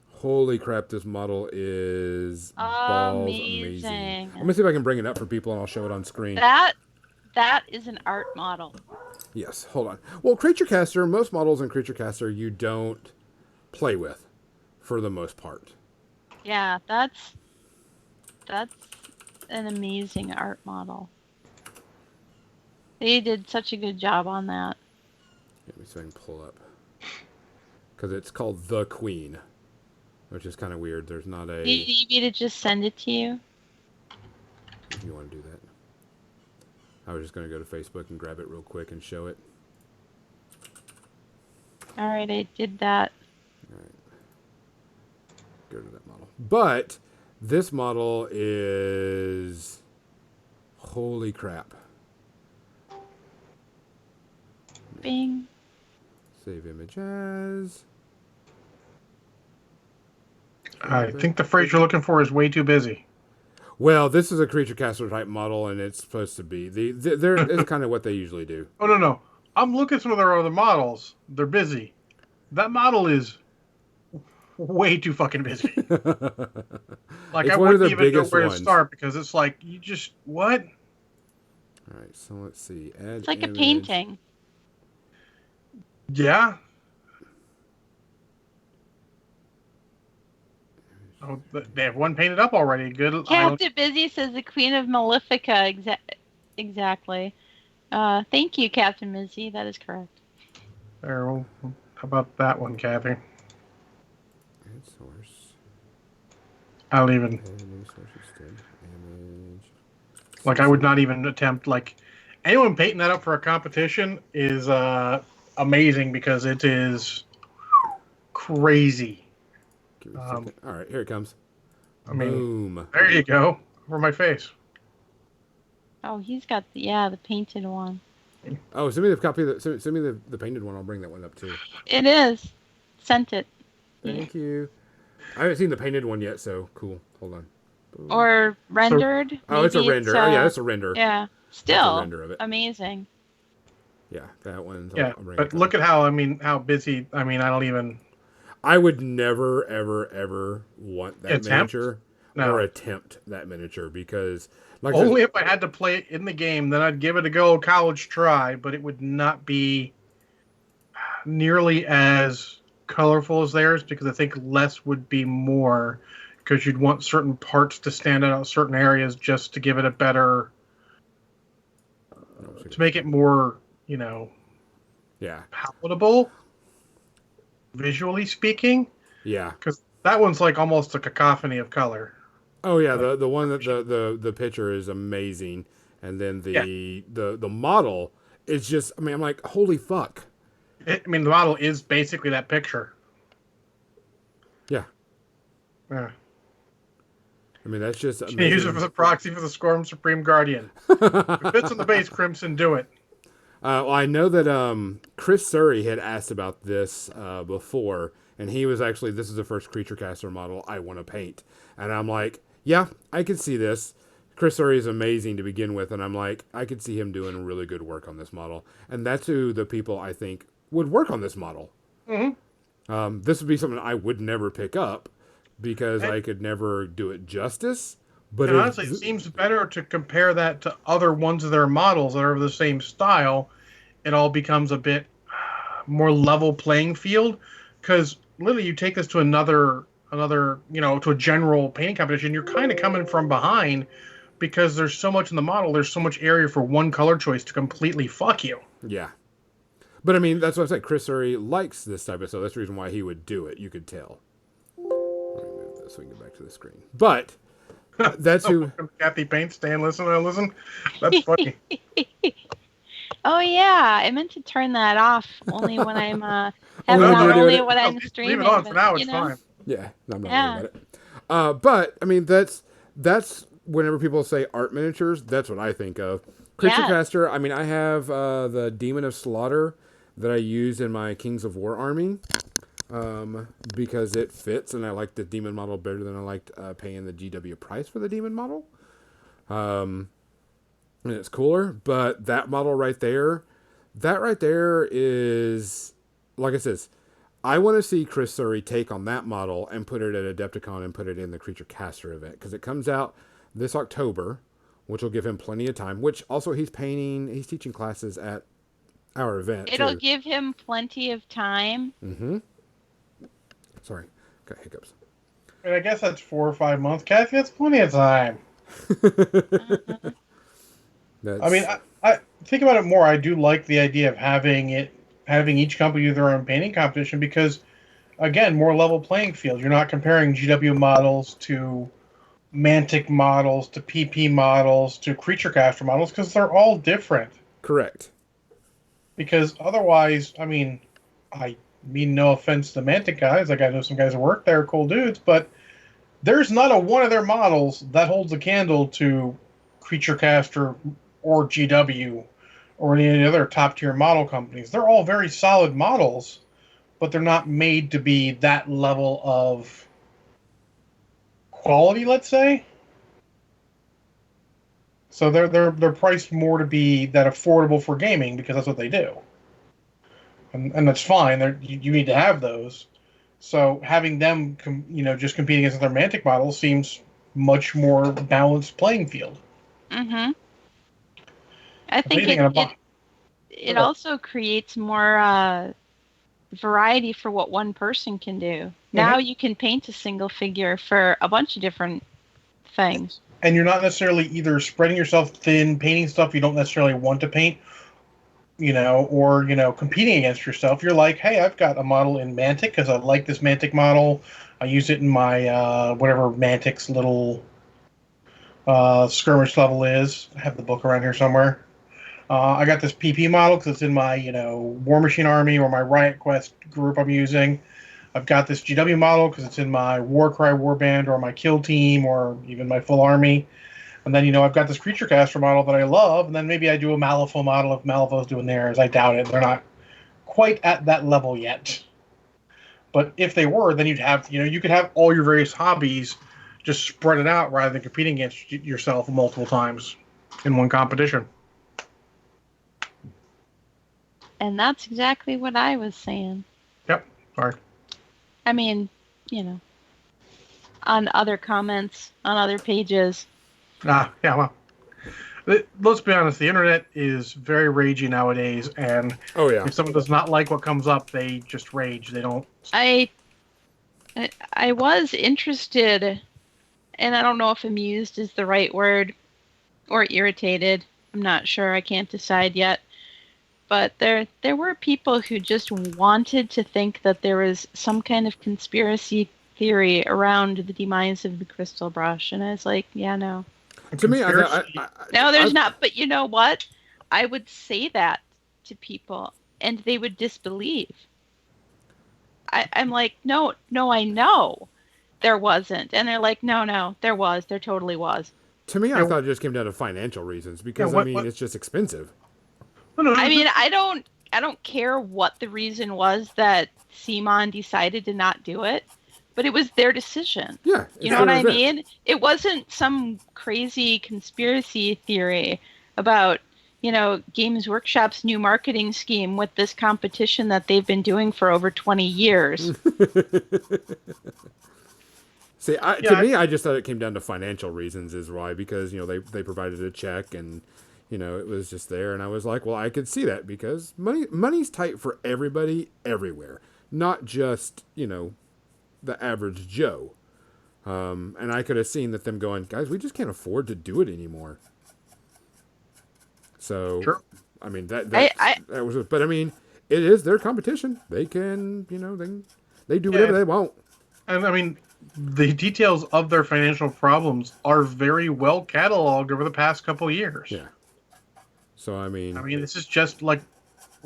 holy crap, this model is balls amazing. Amazing. I'm gonna see if I can bring it up for people and I'll show it on screen. That is an art model. Yes, hold on. Well, Creature Caster, most models in Creature Caster you don't play with for the most part. Yeah, that's an amazing art model. They did such a good job on that. Let me see if I can pull up. Because it's called The Queen, which is kind of weird. There's not a... Do you need me to just send it to you? If you want to do that. I was just going to go to Facebook and grab it real quick and show it. Alright, I did that. Alright. Go to that model. But this model is... Holy crap. Bing. Save image as... I think the phrase you're looking for is way too busy. Well, this is a Creature Caster type model, and it's supposed to be. It's kind of what they usually do. Oh, no. I'm looking at some of their other models. They're busy. That model is way too fucking busy. Like, It's I one of wouldn't their even know biggest where to ones. start because it's like, you just, what? All right, so let's see. Add It's like image. a painting. Yeah. Oh, they have one painted up already. Good. Captain Busy says the Queen of Malefica. Exactly. Thank you, Captain Busy. That is correct. There, well, how about that one, Kathy? Add source. I'll even, Add new source instead. Image. like, I would not even attempt, like, anyone painting that up for a competition is amazing because it is crazy. Give me a second. All right, here it comes. I mean, Boom. there you go. Over my face. Oh, he's got the painted one. Oh, send me the copy. Send me the painted one. I'll bring that one up too. It is. Sent it. Thank you. I haven't seen the painted one yet, so cool. Hold on. Boom. Or rendered. Oh, it's a Maybe render. Oh, yeah, it's a render. Yeah. That's Still a render of it. amazing. Yeah, that one's. Yeah, I'll bring but it look at how busy. I mean, I don't even. I would never, ever, ever want that Attempt? miniature No. or attempt that miniature because, like, Only if I had to play it in the game, then I'd give it a go, college try, but it would not be nearly as colorful as theirs because I think less would be more because you'd want certain parts to stand out in certain areas just to give it a better, to make it more, yeah, palatable, visually speaking, yeah. because that one's like almost a cacophony of color. Oh yeah, the one that the picture is amazing, and then the model is just. I mean, I'm like, holy fuck. I mean, the model is basically that picture. Yeah. Yeah. I mean, that's just amazing. Can you use it for the proxy for the Squirm Supreme Guardian? If it fits in the base, Crimson, do it. Well, I know that Chris Surrey had asked about this before, and he was actually, this is the first Creature Caster model I want to paint. And I'm like, yeah, I could see this. Chris Surrey is amazing to begin with, and I'm like, I could see him doing really good work on this model. And that's who the people I think would work on this model. Mm-hmm. This would be something I would never pick up because I could never do it justice. But and honestly, it seems better to compare that to other ones of their models that are of the same style. It all becomes a bit more level playing field because literally you take this to another, to a general painting competition, you're kind of coming from behind because there's so much in the model. There's so much area for one color choice to completely fuck you. Yeah. But I mean, that's what I'm saying. Chris Surrey likes this type of stuff. That's the reason why he would do it. You could tell. Let me move this so we can get back to the screen. But that's who. Kathy Paint, Stan, listen. That's funny. Oh yeah, I meant to turn that off only when I'm only when I'm streaming. Leave it on but, for now. It's fine. Yeah, I'm not worried about it. But I mean, that's whenever people say art miniatures, that's what I think of. Creature Caster. I mean, I have the Demon of Slaughter that I use in my Kings of War army. because it fits, and I like the demon model better than I liked paying the GW price for the demon model. And it's cooler, but that model right there, is, like I says, I want to see Chris Surrey take on that model and put it at Adepticon and put it in the Creature Caster event, because it comes out this October, which will give him plenty of time, which also he's teaching classes at our event. It'll too. give him plenty of time. Mm-hmm. Sorry, got hiccups. And I guess that's 4 or 5 months. Kathy, that's plenty of time. I mean, I think about it more. I do like the idea of having each company do their own painting competition because, again, more level playing field. You're not comparing GW models to Mantic models to PP models to Creature Caster models because they're all different. Correct. Because otherwise, I mean no offense to Mantic guys. Like, I know some guys that work there, cool dudes, but there's not a one of their models that holds a candle to Creature Caster or GW or any other top tier model companies. They're all very solid models, but they're not made to be that level of quality, let's say. So they're priced more to be that affordable for gaming because that's what they do, and that's fine. You need to have those. So having them, just competing against their Mantic models seems much more balanced playing field. Mm-hmm. I think it also creates more variety for what one person can do. Mm-hmm. Now you can paint a single figure for a bunch of different things. And you're not necessarily either spreading yourself thin, painting stuff you don't necessarily want to paint, or, competing against yourself. You're like, hey, I've got a model in Mantic because I like this Mantic model. I use it in my, whatever Mantic's little skirmish level is. I have the book around here somewhere. I got this PP model because it's in my, War Machine Army or my Riot Quest group I'm using. I've got this GW model because it's in my Warcry Warband or my Kill Team or even my full army. And then, I've got this Creature Caster model that I love. And then maybe I do a Malifaux model if Malifaux's doing theirs. I doubt it. They're not quite at that level yet. But if they were, then you'd have, you could have all your various hobbies just spread it out rather than competing against yourself multiple times in one competition. And that's exactly what I was saying. Yep. Sorry. I mean, on other comments, on other pages. Yeah, well. Let's be honest, the internet is very ragey nowadays, and if someone does not like what comes up, they just rage. They don't... I was interested, and I don't know if amused is the right word, or irritated. I'm not sure. I can't decide yet. But there were people who just wanted to think that there was some kind of conspiracy theory around the demise of the Crystal Brush, and I was like, yeah, no. To me, no, there's not. But you know what? I would say that to people, and they would disbelieve. I'm like, no, I know there wasn't, and they're like, no, there was, there totally was. To me, I thought it just came down to financial reasons because it's just expensive. I mean, I don't care what the reason was that Simon decided to not do it, but it was their decision. Yeah. You know what I mean? It wasn't some crazy conspiracy theory about, Games Workshop's new marketing scheme with this competition that they've been doing for over 20 years. See, to me, I just thought it came down to financial reasons is why, because, they provided a check and, it was just there. And I was like, well, I could see that because money's tight for everybody everywhere, not just, the average Joe. And I could have seen that them going, guys, we just can't afford to do it anymore. So, sure. I mean, that was, but I mean, it is their competition. They can, they do whatever they want. And I mean, the details of their financial problems are very well cataloged over the past couple of years. Yeah. So, I mean, this is just like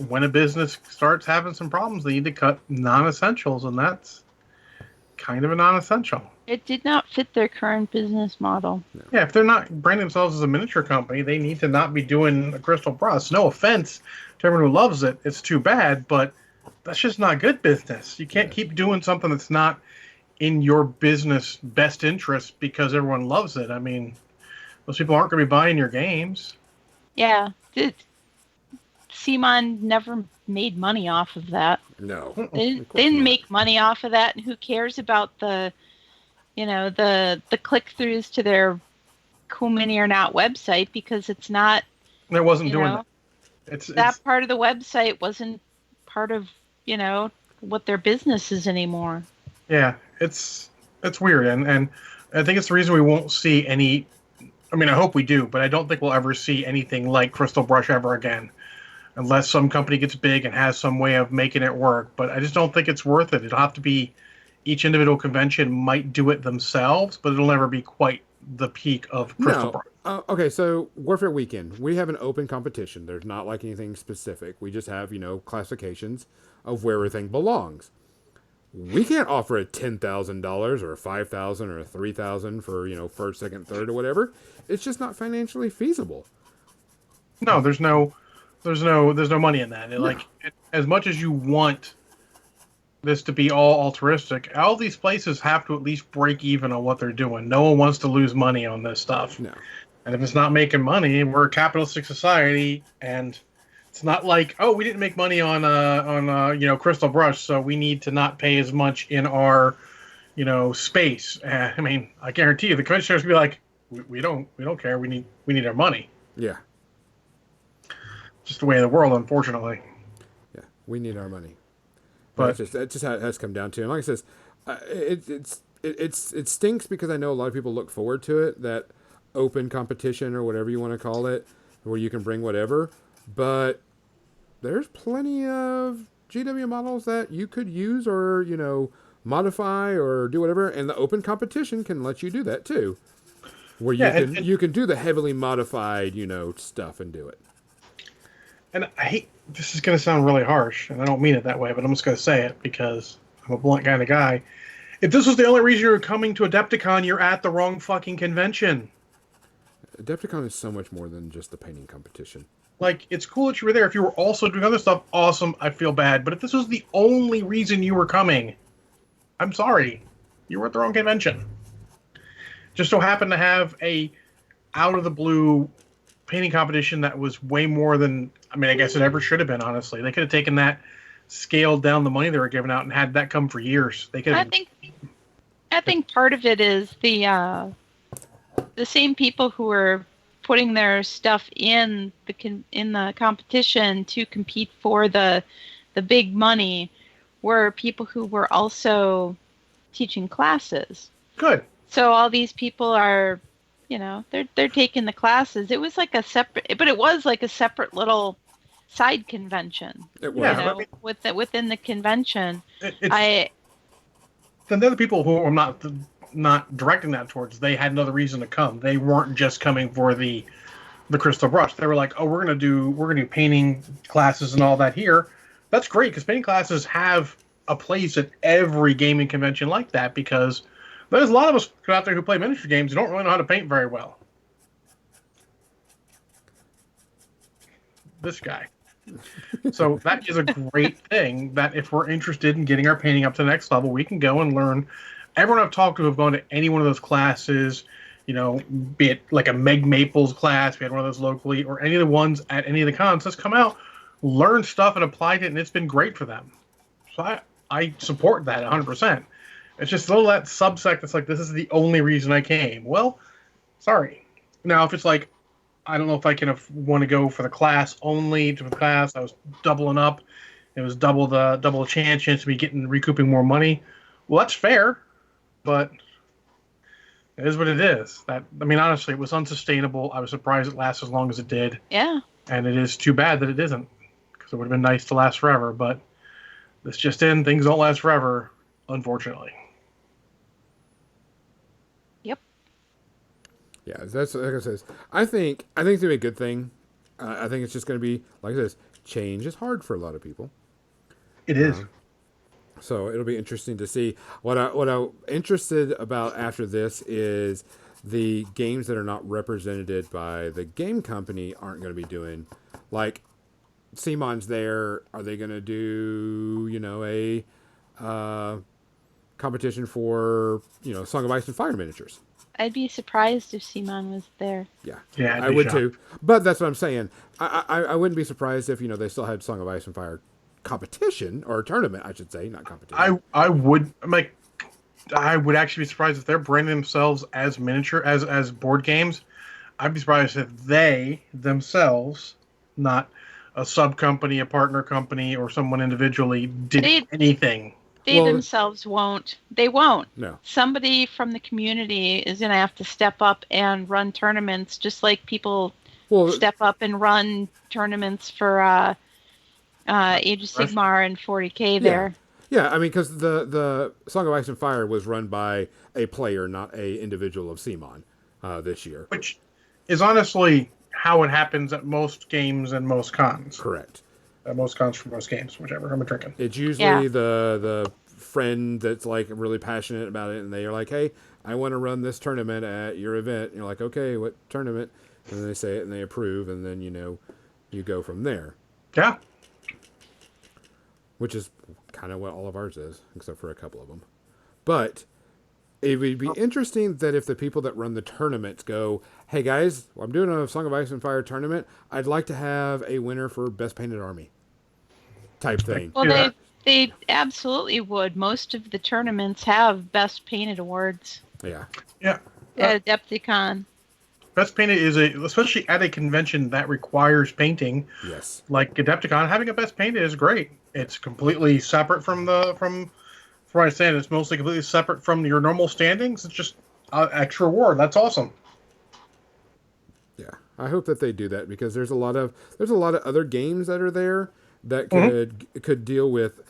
when a business starts having some problems, they need to cut non-essentials, and that's kind of a non-essential. It did not fit their current business model. No. Yeah, if they're not branding themselves as a miniature company, they need to not be doing a Crystal Brush. No offense to everyone who loves it. It's too bad, but that's just not good business. You can't keep doing something that's not in your business best interest because everyone loves it. I mean, those people aren't going to be buying your games. Yeah. Simon never made money off of that. No, They of course didn't not. make money off of that, and who cares about the click throughs to their Cool Mini or Not website, because it's not, It wasn't you doing that. know, It's that part of the website wasn't part of, what their business is anymore. yeah, it's weird, and I think it's the reason we won't see any. I mean, I hope we do, but I don't think we'll ever see anything like Crystal Brush ever again, unless some company gets big and has some way of making it work. But I just don't think it's worth it. It'll have to be each individual convention might do it themselves, but it'll never be quite the peak of Crystal No. Brush. Okay, so Warfare Weekend, we have an open competition. There's not like anything specific. We just have, classifications of where everything belongs. We can't offer a $10,000 or a $5,000 or a $3,000 for, first, second, third, or whatever. It's just not financially feasible. No, there's no money in that. No. As much as you want this to be all altruistic, all these places have to at least break even on what they're doing. No one wants to lose money on this stuff. No. And if it's not making money, we're a capitalistic society, and it's not like, oh, we didn't make money on Crystal Brush, so we need to not pay as much in our space. I mean, I guarantee you, the commissioners will be like, we don't care. We need our money. Yeah. Just the way of the world, unfortunately. Yeah. We need our money. But That's just how it has come down to. And like I says, it stinks because I know a lot of people look forward to it, that open competition or whatever you want to call it, where you can bring whatever. But there's plenty of GW models that you could use or, modify or do whatever. And the open competition can let you do that too. Where you can do the heavily modified, stuff and do it. and I hate, this is going to sound really harsh, and I don't mean it that way, but I'm just going to say it because I'm a blunt kind of guy. If this was the only reason you're coming to Adepticon, you're at the wrong fucking convention. Adepticon is so much more than just the painting competition. Like, it's cool that you were there. If you were also doing other stuff, awesome. I feel bad. But if this was the only reason you were coming, I'm sorry. You were at the wrong convention. Just so happened to have a out of the blue painting competition that was way more than, I mean, I guess it ever should have been, honestly. They could have taken that, scaled down the money they were giving out, and had that come for years. They could have. I think part of it is the same people who are putting their stuff in the competition to compete for the big money were people who were also teaching classes. Good. So all these people are, they're taking the classes. It was like a separate little side convention. It was. Yeah, I mean, within the convention. Then the other people who I'm not directing that towards, they had another reason to come. They weren't just coming for the Crystal Brush. They were like, oh, we're gonna do painting classes and all that here. That's great, because painting classes have a place at every gaming convention like that, because there's a lot of us out there who play miniature games who don't really know how to paint very well. This guy. So that is a great thing, that if we're interested in getting our painting up to the next level, we can go and learn. Everyone I've talked to have gone to any one of those classes, be it like a Meg Maples class, we had one of those locally, or any of the ones at any of the cons, just come out, learn stuff and applied it, and it's been great for them. So I support that 100%. It's just a little that subsect that's like, this is the only reason I came. Well, sorry. Now, if it's like, I don't know if I can want to go for the class only, to the class, I was doubling up, it was double the chance to be recouping more money. Well, that's fair, but it is what it is. Honestly, it was unsustainable. I was surprised it lasted as long as it did. Yeah. And it is too bad that it isn't, because it would have been nice to last forever. But this just in, things don't last forever, unfortunately. Yep. Yeah, that's like I says. I think it's gonna be a good thing. I think it's just gonna be like this. Change is hard for a lot of people. It is. So it'll be interesting to see. What I'm interested about after this is the games that are not represented by the game company aren't going to be doing. Like, CMON's there, are they going to do, a competition for, Song of Ice and Fire miniatures? I'd be surprised if Simon was there. Yeah, Yeah, I'd I be would shocked. too. But that's what I'm saying. I wouldn't be surprised if, they still had Song of Ice and Fire competition, or tournament, I should say, not competition. I would like. I would actually be surprised if they're branding themselves as miniature as board games. I'd be surprised if they themselves, not a sub company, a partner company, or someone individually, did They anything. they Well- themselves won't. They won't. No. Somebody from the community is going to have to step up and run tournaments, just like people Well, step up and run tournaments for Age of Sigmar and 40K there. Yeah, I mean, because the Song of Ice and Fire was run by a player, not a individual of CMON this year. Which is honestly how it happens at most games and most cons. Correct. At most cons for most games, whichever. I'm drinking. It's usually the friend that's like really passionate about it, and they are like, "Hey, I want to run this tournament at your event." And you're like, "Okay, what tournament?" And then they say it, and they approve, and then you go from there, Yeah. which is kind of what all of ours is, except for a couple of them. But it would be interesting that if the people that run the tournaments go, "Hey guys, I'm doing a Song of Ice and Fire tournament. I'd like to have a winner for Best Painted Army," type thing. Well, Yeah. they absolutely would. Most of the tournaments have best painted awards Yeah. Yeah. at Adepticon. Best painted is especially at a convention that requires painting, Yes. like Adepticon. Having a best painted is great. It's completely separate from what I understand. It's mostly completely separate from your normal standings. It's just an extra reward. That's awesome. Yeah, I hope that they do that because there's a lot of other games that are there that could deal with,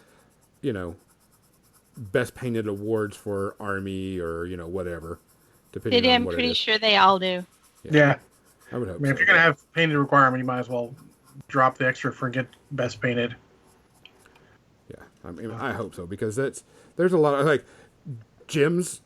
best painted awards for army or whatever, depending on I'm what it pretty is. sure they all do. Yeah. I would hope. I mean, so. if you're gonna have painted requirement, you might as well drop the extra for get best painted. Yeah, I mean, I hope so because there's a lot of like Jim's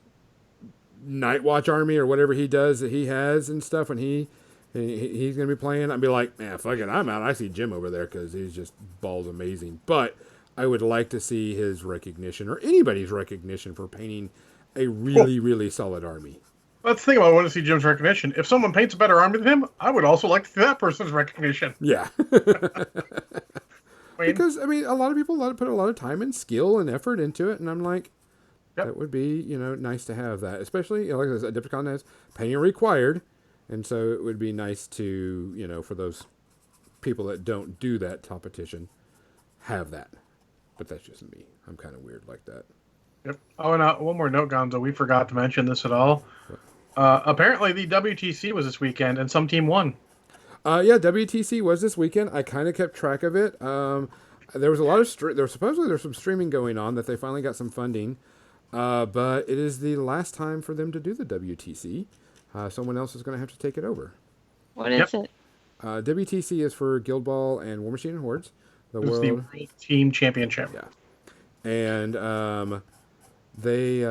Night Watch army or whatever he does that he has and stuff, and he's gonna be playing. I'd be like, man, fuck it, I'm out. I see Jim over there because he's just balls amazing. But I would like to see his recognition or anybody's recognition for painting a really really solid army. That's the thing about I want to see Jim's recognition. If someone paints a better army than him, I would also like to see that person's recognition. Yeah. I mean, Because I mean, a lot of people put a lot of time and skill and effort into it, and I'm like, Yep. that would be nice to have that, especially like I said, Adepticon has painting required, and so it would be nice to for those people that don't do that competition, have that. But that's just me. I'm kind of weird like that. yep. Oh, and one more note, Gonzo. We forgot to mention this at all. Apparently, the WTC was this weekend, and some team won. Yeah, WTC was this weekend. I kind of kept track of it. There was a lot of there's some streaming going on that they finally got some funding, but it is the last time for them to do the WTC. Someone else is going to have to take it over. What is it? WTC is for Guild Ball and War Machine and Hordes, the It was the world. World Team Championship. Yeah, and they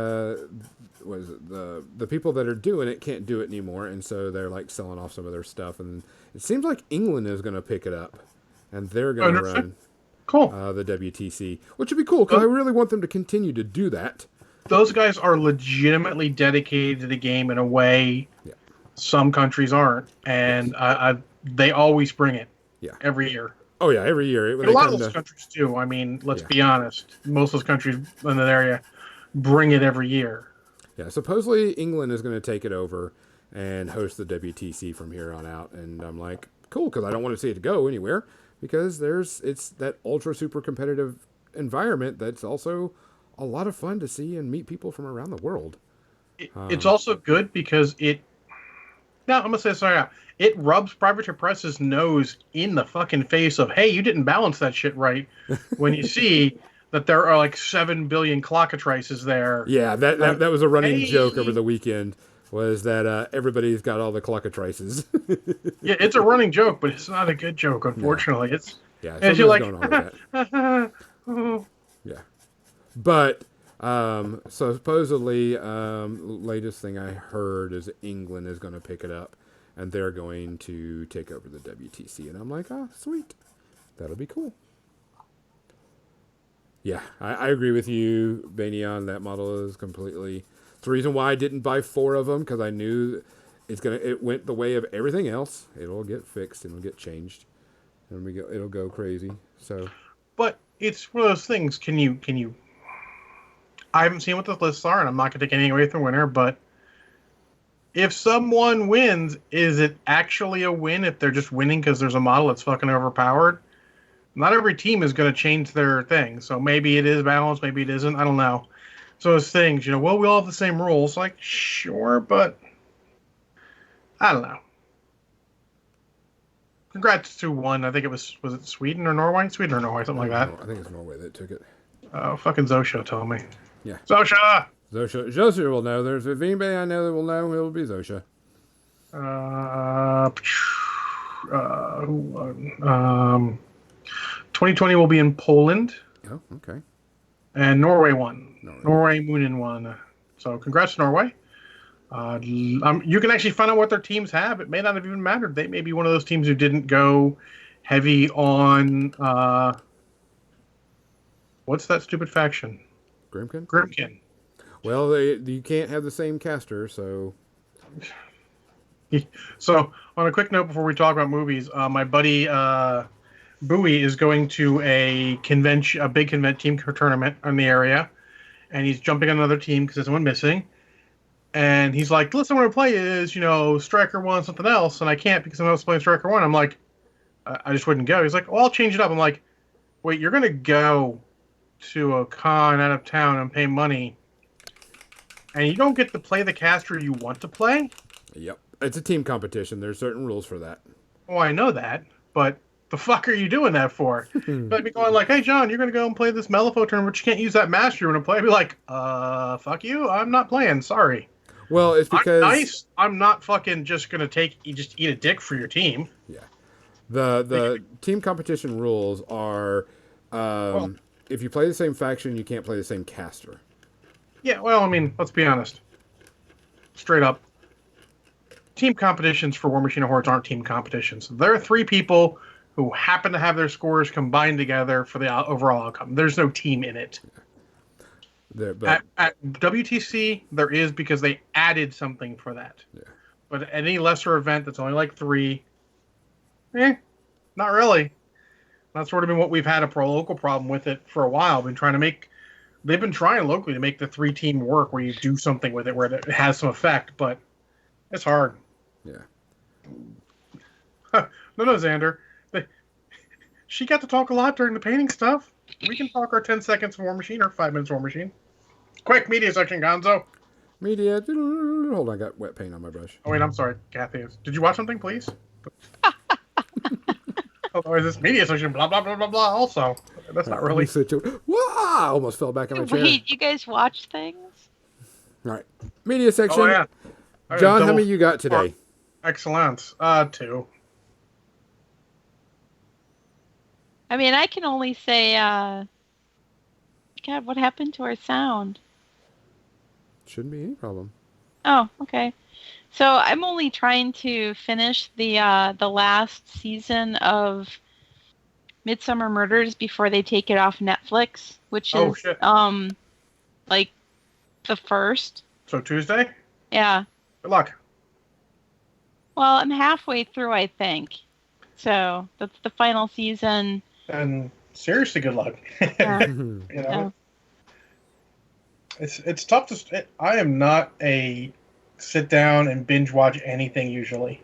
was it the people that are doing it can't do it anymore, and so they're like selling off some of their stuff, and it seems like England is going to pick it up, and they're going to run Cool. the WTC, which would be cool because I really want them to continue to do that. Those guys are legitimately dedicated to the game in a way some countries aren't, and they always bring it. Yeah. Every year. Oh yeah, every year. A lot of those countries do. I mean, let's be honest. Most of those countries in that area bring it every year. Yeah, supposedly England is going to take it over and host the WTC from here on out, and I'm like, cool, because I don't want to see it go anywhere because it's that ultra super competitive environment that's also a lot of fun to see and meet people from around the world. It's also good because I'm gonna say sorry now. It rubs Privateer Press's nose in the fucking face of, hey, you didn't balance that shit right when you see that there are like 7 billion clockatrices there. Yeah, that was a running Hey. joke over the weekend, was that everybody's got all the clockatrices. Yeah, it's a running joke, but it's not a good joke, unfortunately. It's Yeah, and you're something's like, going on with that. Yeah. But so supposedly, latest thing I heard is England is going to pick it up, and they're going to take over the WTC, and I'm like, oh, sweet. That'll be cool. Yeah, I agree with you, Banyan. That model is completely. It's the reason why I didn't buy 4 of them, because I knew it went the way of everything else. It'll get fixed and it'll get changed, and it'll go crazy. So, But it's one of those things. Can you? I haven't seen what the lists are, and I'm not going to take anything away from the winner. But if someone wins, is it actually a win if they're just winning because there's a model that's fucking overpowered? Not every team is going to change their thing. So maybe it is balanced, maybe it isn't. I don't know. So those things, well, we all have the same rules. Like, sure, but I don't know. Congrats to one. I think it was it Sweden or Norway? Sweden or Norway, something like that. I think it's Norway that took it. Oh, fucking Zosha told me. Yeah. Zosha! Zosha will know. If anybody I know that will know, it will be Zosha. 2020 will be in Poland. Oh, okay. And Norway won. Norway Moonin won. So congrats to Norway. You can actually find out what their teams have. It may not have even mattered. They may be one of those teams who didn't go heavy on what's that stupid faction? Grimkin. Well, you can't have the same caster, so. So, on a quick note before we talk about movies, my buddy Bowie is going to a big team tournament in the area, and he's jumping on another team because there's someone missing. And he's like, "Listen, what I want to play is, Striker 1, something else, and I can't because I'm not playing Striker 1." I'm like, I just wouldn't go. He's like, "Well, I'll change it up." I'm like, "Wait, you're going to go to a con out of town and pay money, and you don't get to play the caster you want to play?" Yep. It's a team competition. There's certain rules for that. Oh, I know that, but the fuck are you doing that for? But be going like, "Hey, John, you're going to go and play this Malifaux tournament, but you can't use that master you want to play." I'd be like, fuck you. I'm not playing. Sorry. Well, it's because... I'm nice. I'm not fucking just going to eat a dick for your team. Yeah. The team competition rules are, if you play the same faction, you can't play the same caster. Yeah, well, I mean, let's be honest. Straight up. Team competitions for War Machine Hordes aren't team competitions. There are 3 people who happen to have their scores combined together for the overall outcome. There's no team in it. At WTC, there is because they added something for that. Yeah. But at any lesser event that's only like 3, not really. That's sort of been what we've had a local problem with it for a while. They've been trying locally to make the 3-team work where you do something with it where it has some effect, but it's hard. Yeah. No, Xander. She got to talk a lot during the painting stuff. We can talk our 10 seconds of War Machine or 5 minutes of War Machine. Quick, media section, Gonzo. Media. Hold on, I got wet paint on my brush. Oh, wait, I'm sorry. Kathy. Did you watch something, please? Otherwise, this media section, blah, blah, blah, blah, blah, also. That's not really... Whoa! I almost fell back on my chair. Wait, you guys watch things? All right. Media section. Oh, yeah. John, how many you got today? Excellent. 2. I mean, I can only say, God, what happened to our sound? Shouldn't be any problem. Oh, okay. So I'm only trying to finish the last season of Midsummer Murders before they take it off Netflix, which is like the 1st. So Tuesday? Yeah. Good luck. Well, I'm halfway through, I think. So that's the final season. And seriously, good luck. Yeah. It's tough to. I am not a sit down and binge watch anything usually.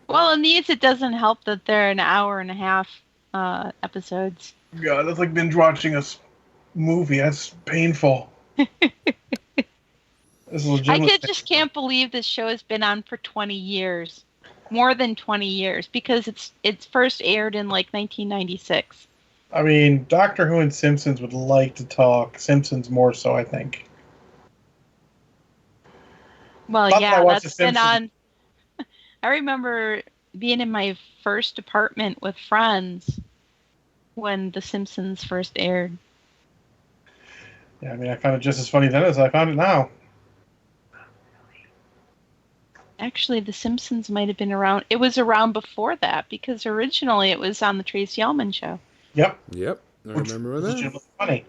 Well, in these, it doesn't help that they're an hour and a half episodes. Yeah, that's like binge watching a movie. That's painful. I just can't believe this show has been on for 20 years. More than 20 years, because it's first aired in like 1996. I mean, Doctor Who and Simpsons would like to talk. Simpsons more so, I think. Well, yeah, that's been on. I remember being in my first apartment with friends when The Simpsons first aired. Yeah, I mean, I found it just as funny then as I found it now. Actually, The Simpsons might have been around. It was around before that, because originally it was on the Tracy Ullman show. Yep. Yep, I Which remember was that. legitimately funny.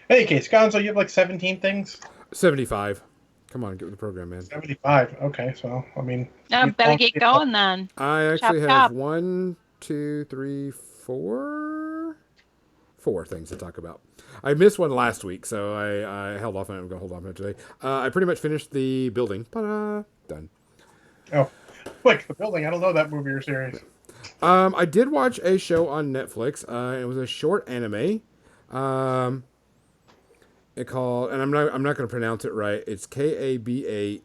In any case, Gonzo, you have like 17 things? 75. Come on, get with the program, man. 75. Okay, so, I mean, Better get going then. I Chop actually have chop. 1, 2, 3, 4 things to talk about. I missed one last week, so I held off, and I'm going to hold off on it today. I pretty much finished the building. Ta-da! Done. oh, like the building. I don't know that movie or series. I did watch a show on Netflix. It was a short anime. Um, it called, and I'm not going to pronounce it right. It's Kabaneri.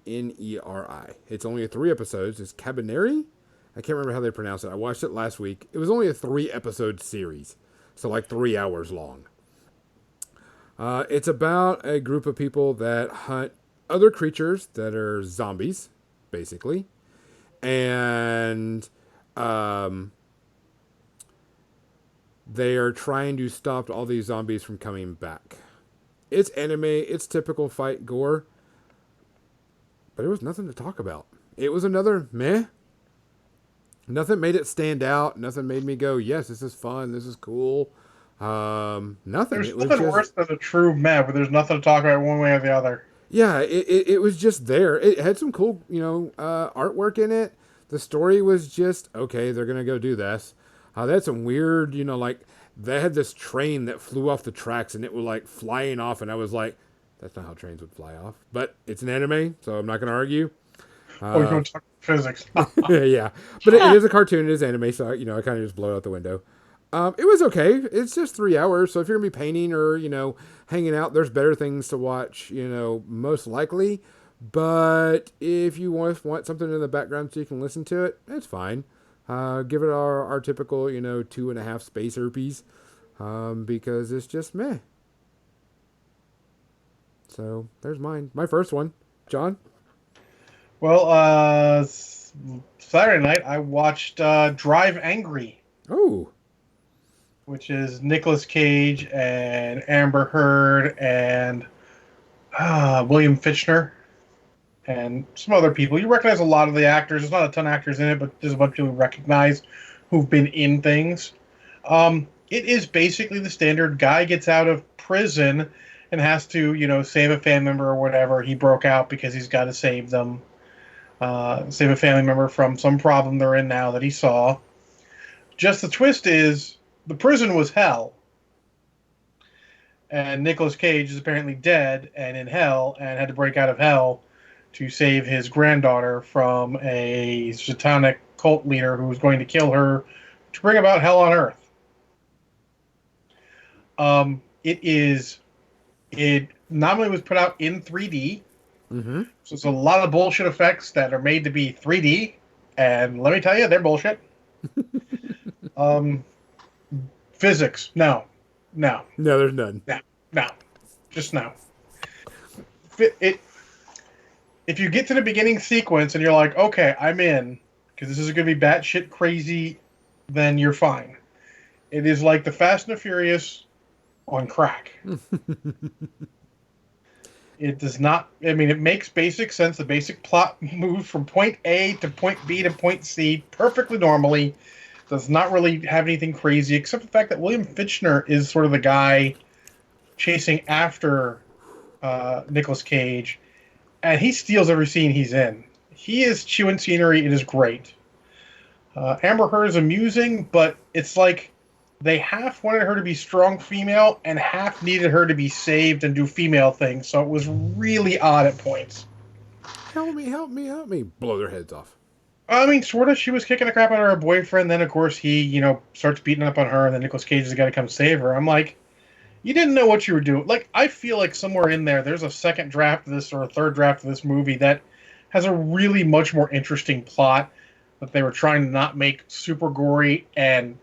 It's only 3 episodes. It's Cabaneri. I can't remember how they pronounce it. I watched it last week. It was only a 3-episode series, so like 3 hours long. It's about a group of people that hunt other creatures that are zombies, basically, and they are trying to stop all these zombies from coming back. It's anime, it's typical fight gore, but there was nothing to talk about. It was another meh. Nothing made it stand out. Nothing made me go, yes, this is fun, this is cool. Nothing. There's It was nothing just, worse than a true meh where there's nothing to talk about one way or the other. yeah, it was just there. It had some cool, artwork in it. The story was just, okay, they're going to go do this. They had some weird, like, they had this train that flew off the tracks and it was, like, flying off. And I was like, that's not how trains would fly off. But it's an anime, so I'm not going to argue. Oh, you're going to talk physics. Yeah. But it is a cartoon, it is anime, so, I kind of just blow it out the window. It was okay. It's just 3 hours, so if you're gonna be painting or hanging out, there's better things to watch. Most likely. But if you want something in the background so you can listen to it, it's fine. Give it our typical 2.5 space herpes, because it's just meh. So there's my first one, John. Well, Saturday night I watched Drive Angry, Oh, which is Nicolas Cage and Amber Heard and William Fichtner and some other people. You recognize a lot of the actors. There's not a ton of actors in it, but there's a bunch of people you recognize who've been in things. It is basically the standard guy gets out of prison and has to, save a family member or whatever. He broke out because he's got to save them. Save a family member from some problem they're in now that he saw. Just the twist is the prison was hell. And Nicolas Cage is apparently dead and in hell and had to break out of hell to save his granddaughter from a satanic cult leader who was going to kill her to bring about hell on earth. It nominally was put out in 3D. mm-hmm. So it's a lot of bullshit effects that are made to be 3D. And let me tell you, they're bullshit. Physics, no. No, there's none. No. Just no. If you get to the beginning sequence and you're like, okay, I'm in, because this is going to be batshit crazy, then you're fine. It is like the Fast and the Furious on crack. It does not, it makes basic sense. The basic plot moves from point A to point B to point C perfectly normally. Does not really have anything crazy, except the fact that William Fichtner is sort of the guy chasing after Nicolas Cage, and he steals every scene he's in. He is chewing scenery. It is great. Amber Heard is amusing, but it's like they half wanted her to be strong female and half needed her to be saved and do female things, so it was really odd at points. Help me. Blow their heads off. Sort of. She was kicking the crap out of her boyfriend. Then, of course, he, starts beating up on her, and then Nicolas Cage has got to come save her. I'm like, you didn't know what you were doing. Like, I feel like somewhere in there's a second draft of this or a third draft of this movie that has a really much more interesting plot that they were trying to not make super gory and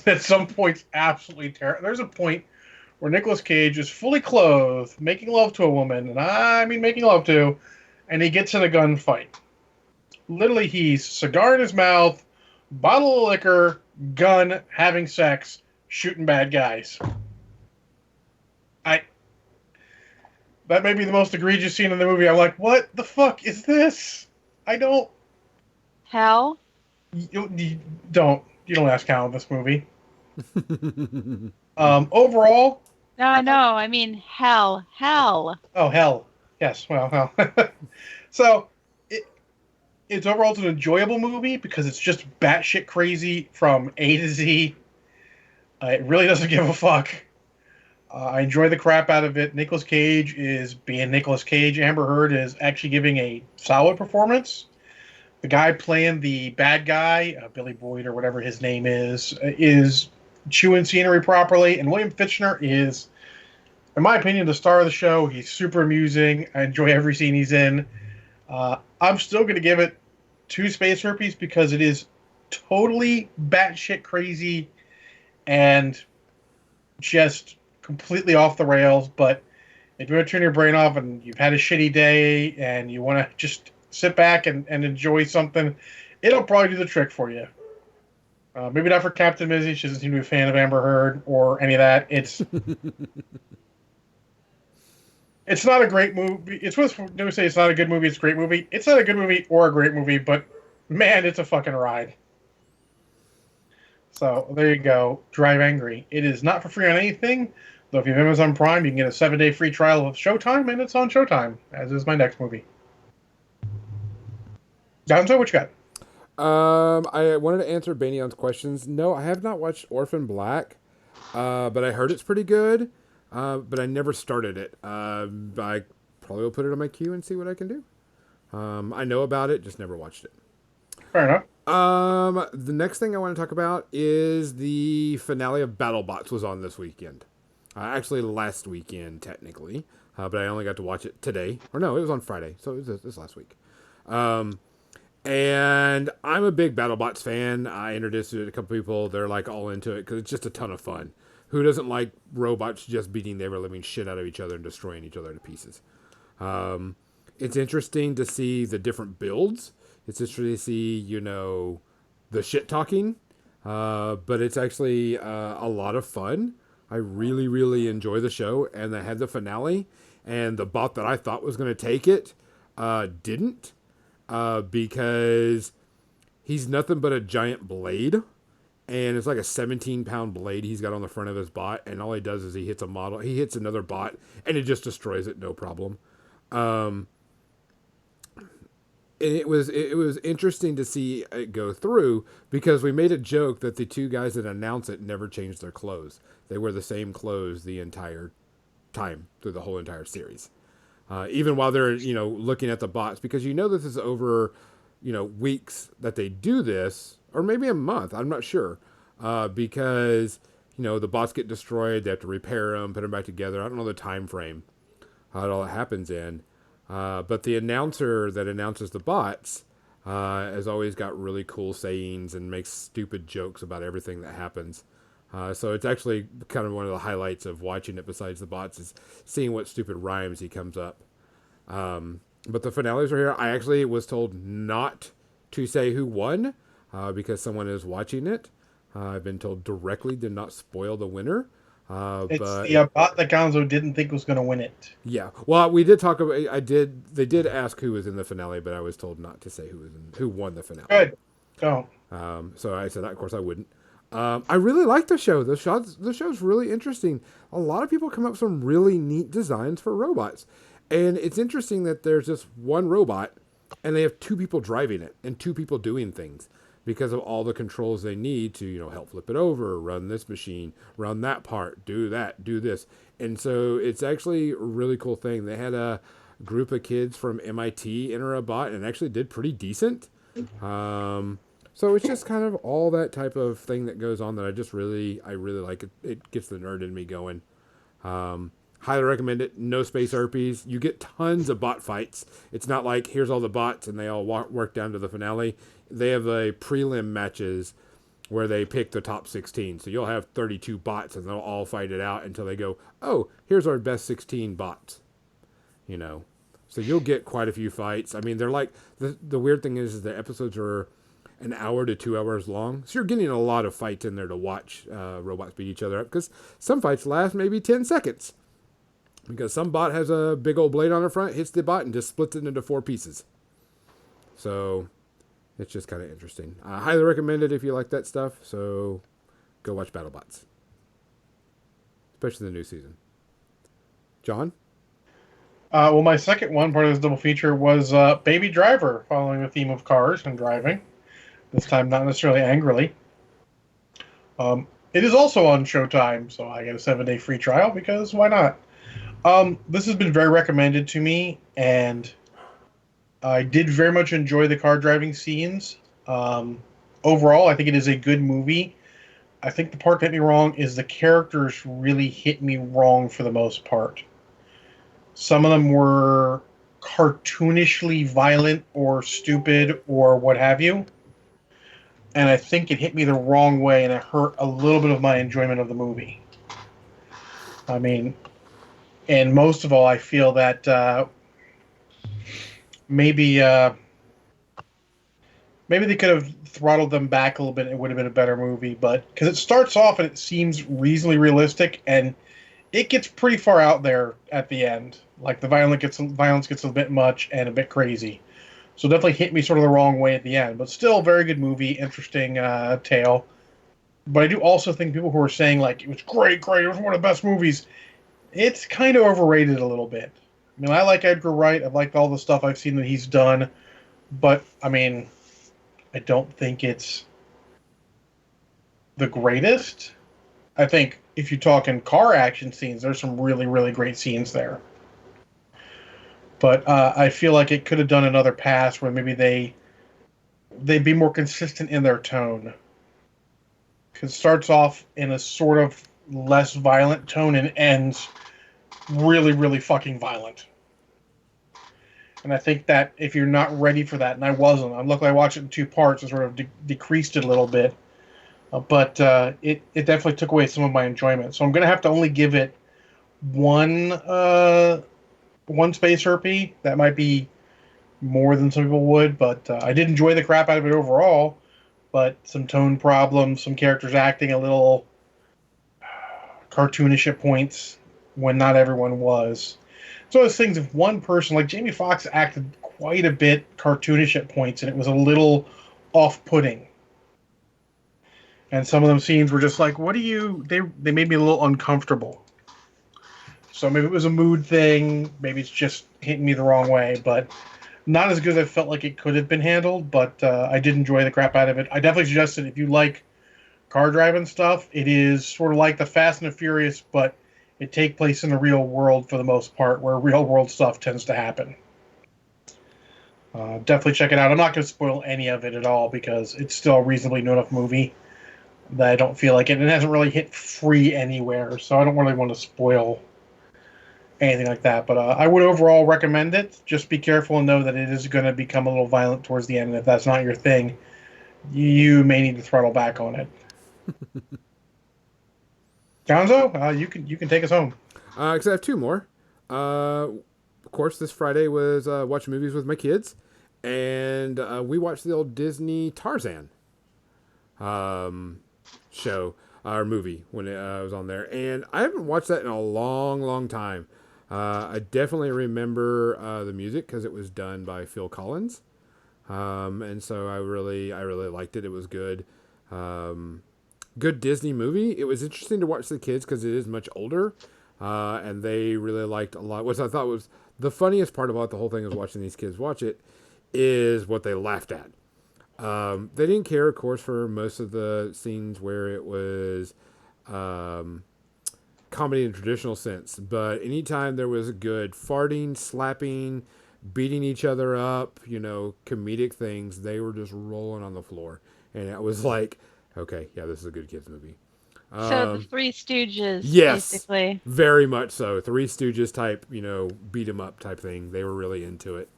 at some points absolutely terrible. There's a point where Nicolas Cage is fully clothed, making love to a woman, and I mean making love to, and he gets in a gunfight. Literally, he's cigar in his mouth, bottle of liquor, gun, having sex, shooting bad guys. That may be the most egregious scene in the movie. I'm like, what the fuck is this? I don't. Hell? You don't. You don't ask how this movie. Overall, No, no, I mean hell, hell. oh hell, yes. Well, hell. So it, it's overall it's an enjoyable movie because it's just batshit crazy from A to Z. It really doesn't give a fuck. I enjoy the crap out of it. Nicolas Cage is being Nicolas Cage. Amber Heard is actually giving a solid performance. The guy playing the bad guy, Billy Boyd or whatever his name is chewing scenery properly. And William Fichtner is, in my opinion, the star of the show. He's super amusing. I enjoy every scene he's in. I'm still going to give it 2 space herpes because it is totally batshit crazy and just completely off the rails. But if you want to turn your brain off and you've had a shitty day and you want to just sit back and enjoy something, it'll probably do the trick for you. Maybe not for Captain Mizzy. She doesn't seem to be a fan of Amber Heard or any of that. It's not a great movie. It's what they say. It's not a good movie. It's a great movie. It's not a good movie or a great movie, but man, it's a fucking ride. So there you go. Drive Angry. It is not for free on anything. Though if you have Amazon Prime, you can get a 7-day free trial of Showtime, and it's on Showtime, as is my next movie. Gonzo, what you got? I wanted to answer Banion's questions. No, I have not watched Orphan Black, but I heard it's pretty good. But I never started it. I probably will put it on my queue and see what I can do. I know about it, just never watched it. Fair enough. The next thing I want to talk about is the finale of BattleBots was on this weekend. Actually, last weekend, technically. But I only got to watch it today. Or no, it was on Friday. So it was this last week. And I'm a big BattleBots fan. I introduced it to a couple people. They're like all into it because it's just a ton of fun. Who doesn't like robots just beating the ever-living shit out of each other and destroying each other to pieces? It's interesting to see the different builds. It's interesting to see, the shit talking. But it's actually a lot of fun. I really, really enjoy the show. And I had the finale. And the bot that I thought was going to take it didn't. Because he's nothing but a giant blade. And it's like a 17-pound blade he's got on the front of his bot. And all he does is he hits another bot. And it just destroys it, no problem. It was interesting to see it go through because we made a joke that the 2 guys that announce it never changed their clothes. They wear the same clothes the entire time through the whole entire series. Even while they're, looking at the bots, because this is over, weeks that they do this, or maybe a month, I'm not sure, because, the bots get destroyed, they have to repair them, put them back together. I don't know the time frame, how it all happens in. But the announcer that announces the bots has always got really cool sayings and makes stupid jokes about everything that happens. So it's actually kind of one of the highlights of watching it besides the bots is seeing what stupid rhymes he comes up. But the finales are here. I actually was told not to say who won because someone is watching it. I've been told directly to not spoil the winner. It's but the bot that Gonzo didn't think was going to win it. Yeah. Well, we did talk about. They did ask who was in the finale, but I was told not to say who won the finale. Good. Don't. So I said, of course, I wouldn't. I really like the show. The show's really interesting. A lot of people come up with some really neat designs for robots, and it's interesting that there's just one robot, and they have 2 people driving it and 2 people doing things because of all the controls they need to, help flip it over, run this machine, run that part, do that, do this. And so it's actually a really cool thing. They had a group of kids from MIT enter a bot and actually did pretty decent. So it's just kind of all that type of thing that goes on that I really like it. It gets the nerd in me going. Highly recommend it. No space herpes. You get tons of bot fights. It's not like here's all the bots and they all work down to the finale. They have a prelim matches where they pick the top 16. So you'll have 32 bots and they'll all fight it out until they go, oh, here's our best 16 bots. So you'll get quite a few fights. I mean, they're like, the weird thing is the episodes are an hour to 2 hours long. So you're getting a lot of fights in there to watch robots beat each other up because some fights last maybe 10 seconds. Because some bot has a big old blade on the front, hits the bot, and just splits it into 4 pieces. So It's just kind of interesting. I highly recommend it if you like that stuff. So go watch BattleBots, especially the new season. John? Well, my second one, part of this double feature, was Baby Driver, following the theme of cars and driving. This time, not necessarily angrily. It is also on Showtime, so I get a 7-day free trial because why not? This has been very recommended to me, and I did very much enjoy the car driving scenes. Overall, I think it is a good movie. I think the part that hit me wrong is the characters really hit me wrong for the most part. Some of them were cartoonishly violent or stupid or what have you. And I think it hit me the wrong way and it hurt a little bit of my enjoyment of the movie. I mean, and most of all, I feel that maybe maybe they could have throttled them back a little bit. It would have been a better movie, but because it starts off and it seems reasonably realistic, and it gets pretty far out there at the end. Like the violence gets a bit much and a bit crazy. So definitely hit me sort of the wrong way at the end, but still a very good movie, interesting tale. But I do also think people who are saying like it was great, it was one of the best movies, it's kind of overrated a little bit. I mean, I like Edgar Wright. I've liked all the stuff I've seen that he's done, but I mean, I don't think it's the greatest. I think if you talk in car action scenes, there's some really, really great scenes there. But I feel like it could have done another pass where maybe they'd be more consistent in their tone. Because it starts off in a sort of less violent tone and ends really, really fucking violent. And I think that if you're not ready for that, and I wasn't, I'm luckily I watched it in two parts and sort of decreased it a little bit. But it definitely took away some of my enjoyment. So I'm going to have to only give it one Space Herpy. That might be more than some people would, but I did enjoy the crap out of it overall. But some tone problems, some characters acting a little cartoonish at points when not everyone was. So those things, if one person, like Jamie Foxx acted quite a bit cartoonish at points, and it was a little off-putting. And some of them scenes were just like, what do you... They made me a little uncomfortable. So maybe it was a mood thing, maybe it's just hitting me the wrong way, but not as good as I felt like it could have been handled, but I did enjoy the crap out of it. I definitely suggest it if you like car driving stuff. It is sort of like the Fast and the Furious, but it takes place in the real world for the most part, where real world stuff tends to happen. Definitely check it out. I'm not going to spoil any of it at all because it's still a reasonably new enough movie that I don't feel like it. It hasn't really hit free anywhere, so I don't really want to spoil anything like that. But I would overall recommend it. Just be careful and know that it is going to become a little violent towards the end. And if that's not your thing, you may need to throttle back on it. Gonzo, you can take us home. Because I have two more. Of course, this Friday was watching movies with my kids, and we watched the old Disney Tarzan show or movie when it was on there, and I haven't watched that in a long, long time. I definitely remember the music because it was done by Phil Collins, and so I really liked it. It was good. Good Disney movie. It was interesting to watch the kids because it is much older, and they really liked a lot. Which I thought was the funniest part about the whole thing is watching these kids watch it is what they laughed at. They didn't care, of course, for most of the scenes where it was comedy in traditional sense, but anytime there was a good farting, slapping, beating each other up, comedic things, they were just rolling on the floor, and it was like, okay, yeah, this is a good kids movie. So the Three Stooges, Yes, basically. Very very much so. Three Stooges type, beat 'em up type thing. They were really into it,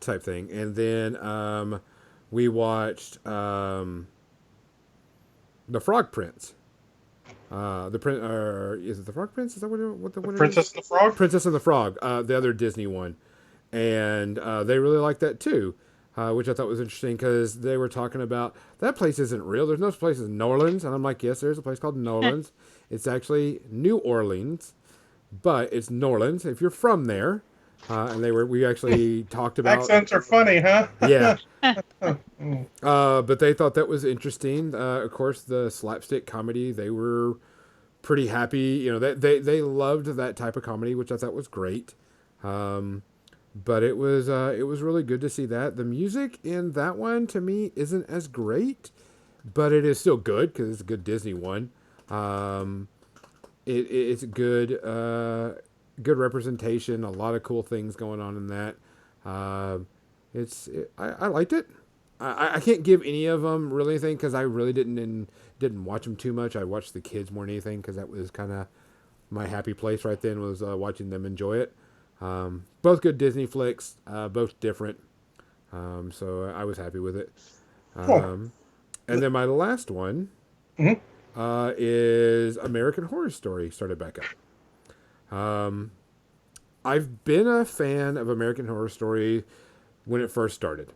type thing. And then we watched The Frog Prince. The prince, is it the Frog Prince? Is that what the Princess and the Frog? Princess and the Frog, the other Disney one, and they really liked that too. Which I thought was interesting because they were talking about that place isn't real. There's no place in New Orleans. And I'm like, yes, there's a place called New Orleans. It's actually New Orleans, but it's New Orleans. If you're from there, and we actually talked about, Accents are funny, huh? yeah. Mm. But they thought that was interesting. Of course, the slapstick comedy, they were pretty happy. You know, they loved that type of comedy, which I thought was great. Um, but it was really good to see that. The music in that one to me isn't as great, but it is still good because it's a good Disney one. Um, it's good good representation. A lot of cool things going on in that. Uh, I liked it. I can't give any of them really anything because I really didn't watch them too much. I watched the kids more than anything because that was kind of my happy place right then was watching them enjoy it. Both good Disney flicks, both different. So I was happy with it. Cool. Um, and then my last one Mhm. is American Horror Story started back up. I've been a fan of American Horror Story when it first started.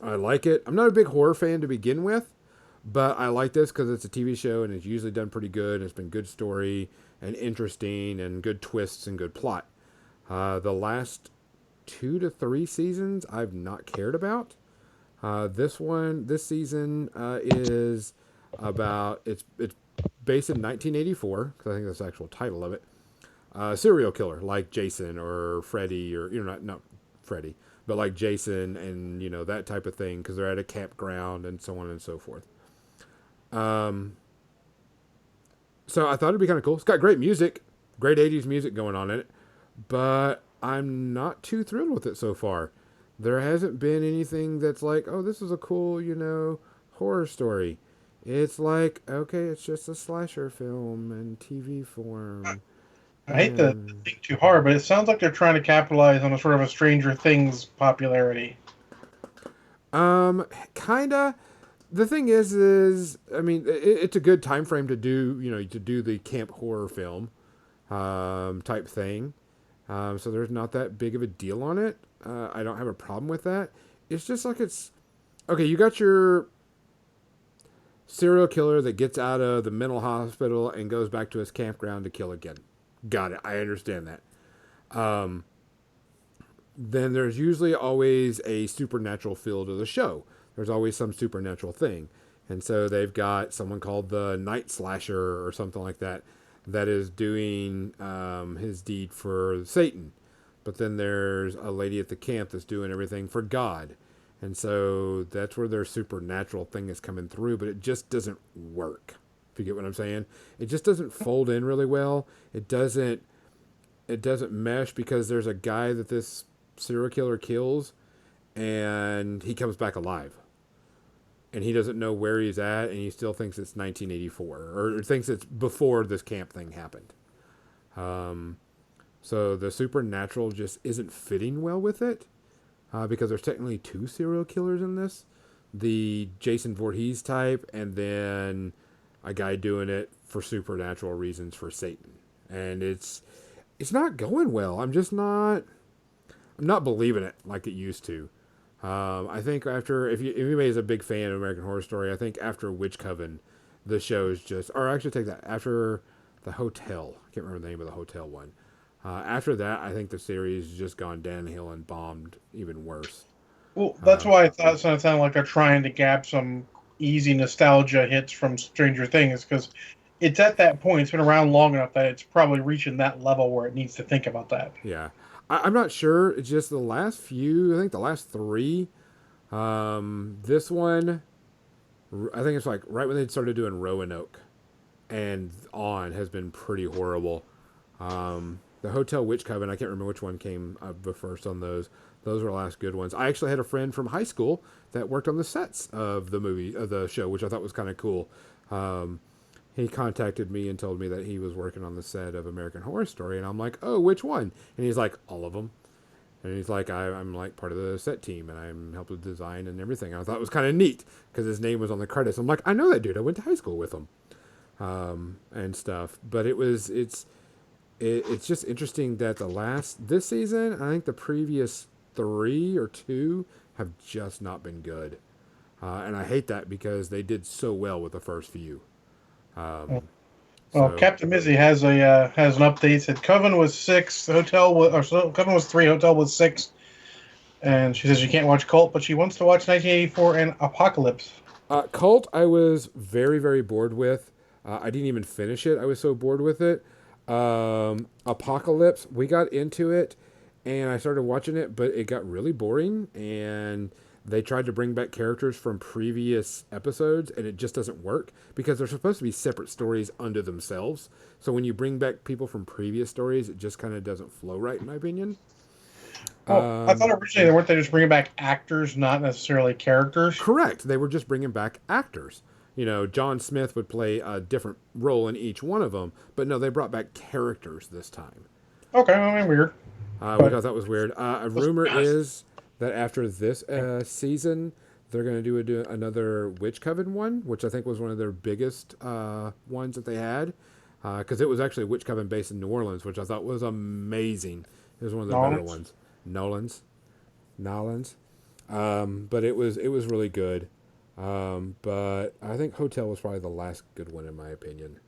I like it. I'm not a big horror fan to begin with, but I like this because it's a TV show and it's usually done pretty good. It's been good story and interesting and good twists and good plot. The last 2 to 3 seasons I've not cared about. This season is about it's based in 1984 because I think that's the actual title of it. Serial killer like Jason or Freddy or not Freddy, but like Jason and that type of thing because they're at a campground and so on and so forth. Um, so I thought it'd be kind of cool. It's got great music, great 80s music going on in it, but I'm not too thrilled with it so far. There hasn't been anything that's like, oh, this is a cool, horror story. It's like, okay, it's just a slasher film in TV form. I hate to And think too hard, but it sounds like they're trying to capitalize on a sort of a Stranger Things popularity. kinda. The thing is, I mean, it's a good time frame to do, to do the camp horror film, type thing. So there's not that big of a deal on it. I don't have a problem with that. It's just like it's okay. You got your serial killer that gets out of the mental hospital and goes back to his campground to kill again. Got it. I understand that. Um, then there's usually always a supernatural feel to the show. There's always some supernatural thing. And so they've got someone called the Night Slasher or something like that that is doing his deed for Satan. But then there's a lady at the camp that's doing everything for God. And so that's where their supernatural thing is coming through, but it just doesn't work. If you get what I'm saying, it just doesn't fold in really well. It doesn't mesh because there's a guy that this serial killer kills and he comes back alive. And he doesn't know where he's at and he still thinks it's 1984 or thinks it's before this camp thing happened. Um, so the supernatural just isn't fitting well with it because there's technically two serial killers in this. The Jason Voorhees type and then a guy doing it for supernatural reasons for Satan. And it's not going well. I'm not believing it like it used to. I think after if anybody is a big fan of American Horror Story, I think after Witch Coven, the show is just or actually take that after the hotel. I can't remember the name of the hotel one. After that, I think the series has just gone downhill and bombed even worse. Well, that's Uh, why I thought it sounded like they're trying to gab some easy nostalgia hits from Stranger Things because it's at that point. It's been around long enough that it's probably reaching that level where it needs to think about that. yeah, I'm not sure. It's just the last few. I think the last three. This one, I think it's like right when they started doing Roanoke and on has been pretty horrible. The Hotel Witch Coven, I can't remember which one came up first on those. Those were the last good ones. I actually had a friend from high school that worked on the sets of the show, which I thought was kind of cool. Um, he contacted me and told me that he was working on the set of American Horror Story, and I'm like, oh, which one? And he's like, all of them. And he's like, I'm like part of the set team, and I'm helping with design and everything. And I thought it was kind of neat because his name was on the credits. I'm like, I know that dude. I went to high school with him, and stuff. But it's just interesting that this season, I think the previous 3 or 2 have just not been good, and I hate that because they did so well with the first few. Um, Well, So Captain Mizzy has an update. Said Coven was 6, Coven was 3, Hotel was 6, and she says she can't watch Cult, but she wants to watch 1984 and Apocalypse. Cult, I was very, very bored with. I didn't even finish it. I was so bored with it. Apocalypse, we got into it, and I started watching it, but it got really boring, and they tried to bring back characters from previous episodes, and it just doesn't work because they're supposed to be separate stories unto themselves. So when you bring back people from previous stories, it just kind of doesn't flow right, in my opinion. Well, I thought originally they just bringing back actors, not necessarily characters. Correct. They were just bringing back actors. You know, John Smith would play a different role in each one of them, but no, they brought back characters this time. Okay, I mean, weird. Which I thought was weird. A rumor is that after this season, they're going to do another Witch Coven one, which I think was one of their biggest ones that they had, because it was actually a Witch Coven based in New Orleans, which I thought was amazing. It was one of the better ones. Nolans. But it was really good. But I think Hotel was probably the last good one in my opinion.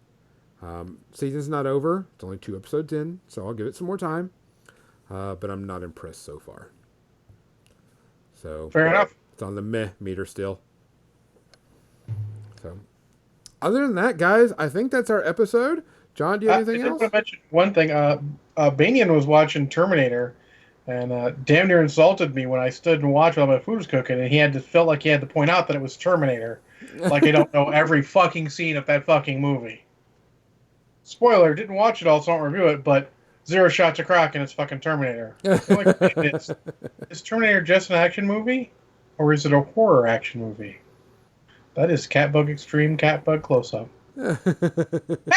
Season's not over. It's only 2 episodes in, so I'll give it some more time. But I'm not impressed so far. So Fair enough. It's on the meh meter still. So other than that, guys, I think that's our episode. John, do you have anything else? I did want to mention one thing. Banian was watching Terminator, and damn near insulted me when I stood and watched while my food was cooking, and felt like he had to point out that it was Terminator, like I don't know every fucking scene of that fucking movie. Spoiler: didn't watch it all, so I don't review it, but 0 shots of crack and it's fucking Terminator. Is Terminator just an action movie, or is it a horror action movie? That is Catbug Extreme Catbug Close Up.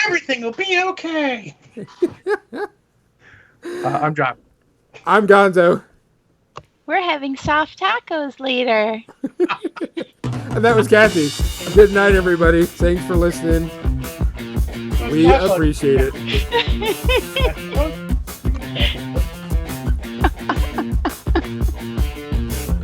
Everything will be okay. I'm John. I'm Gonzo. We're having soft tacos later. And that was Kathy. Good night, everybody. Thanks for listening. We appreciate it.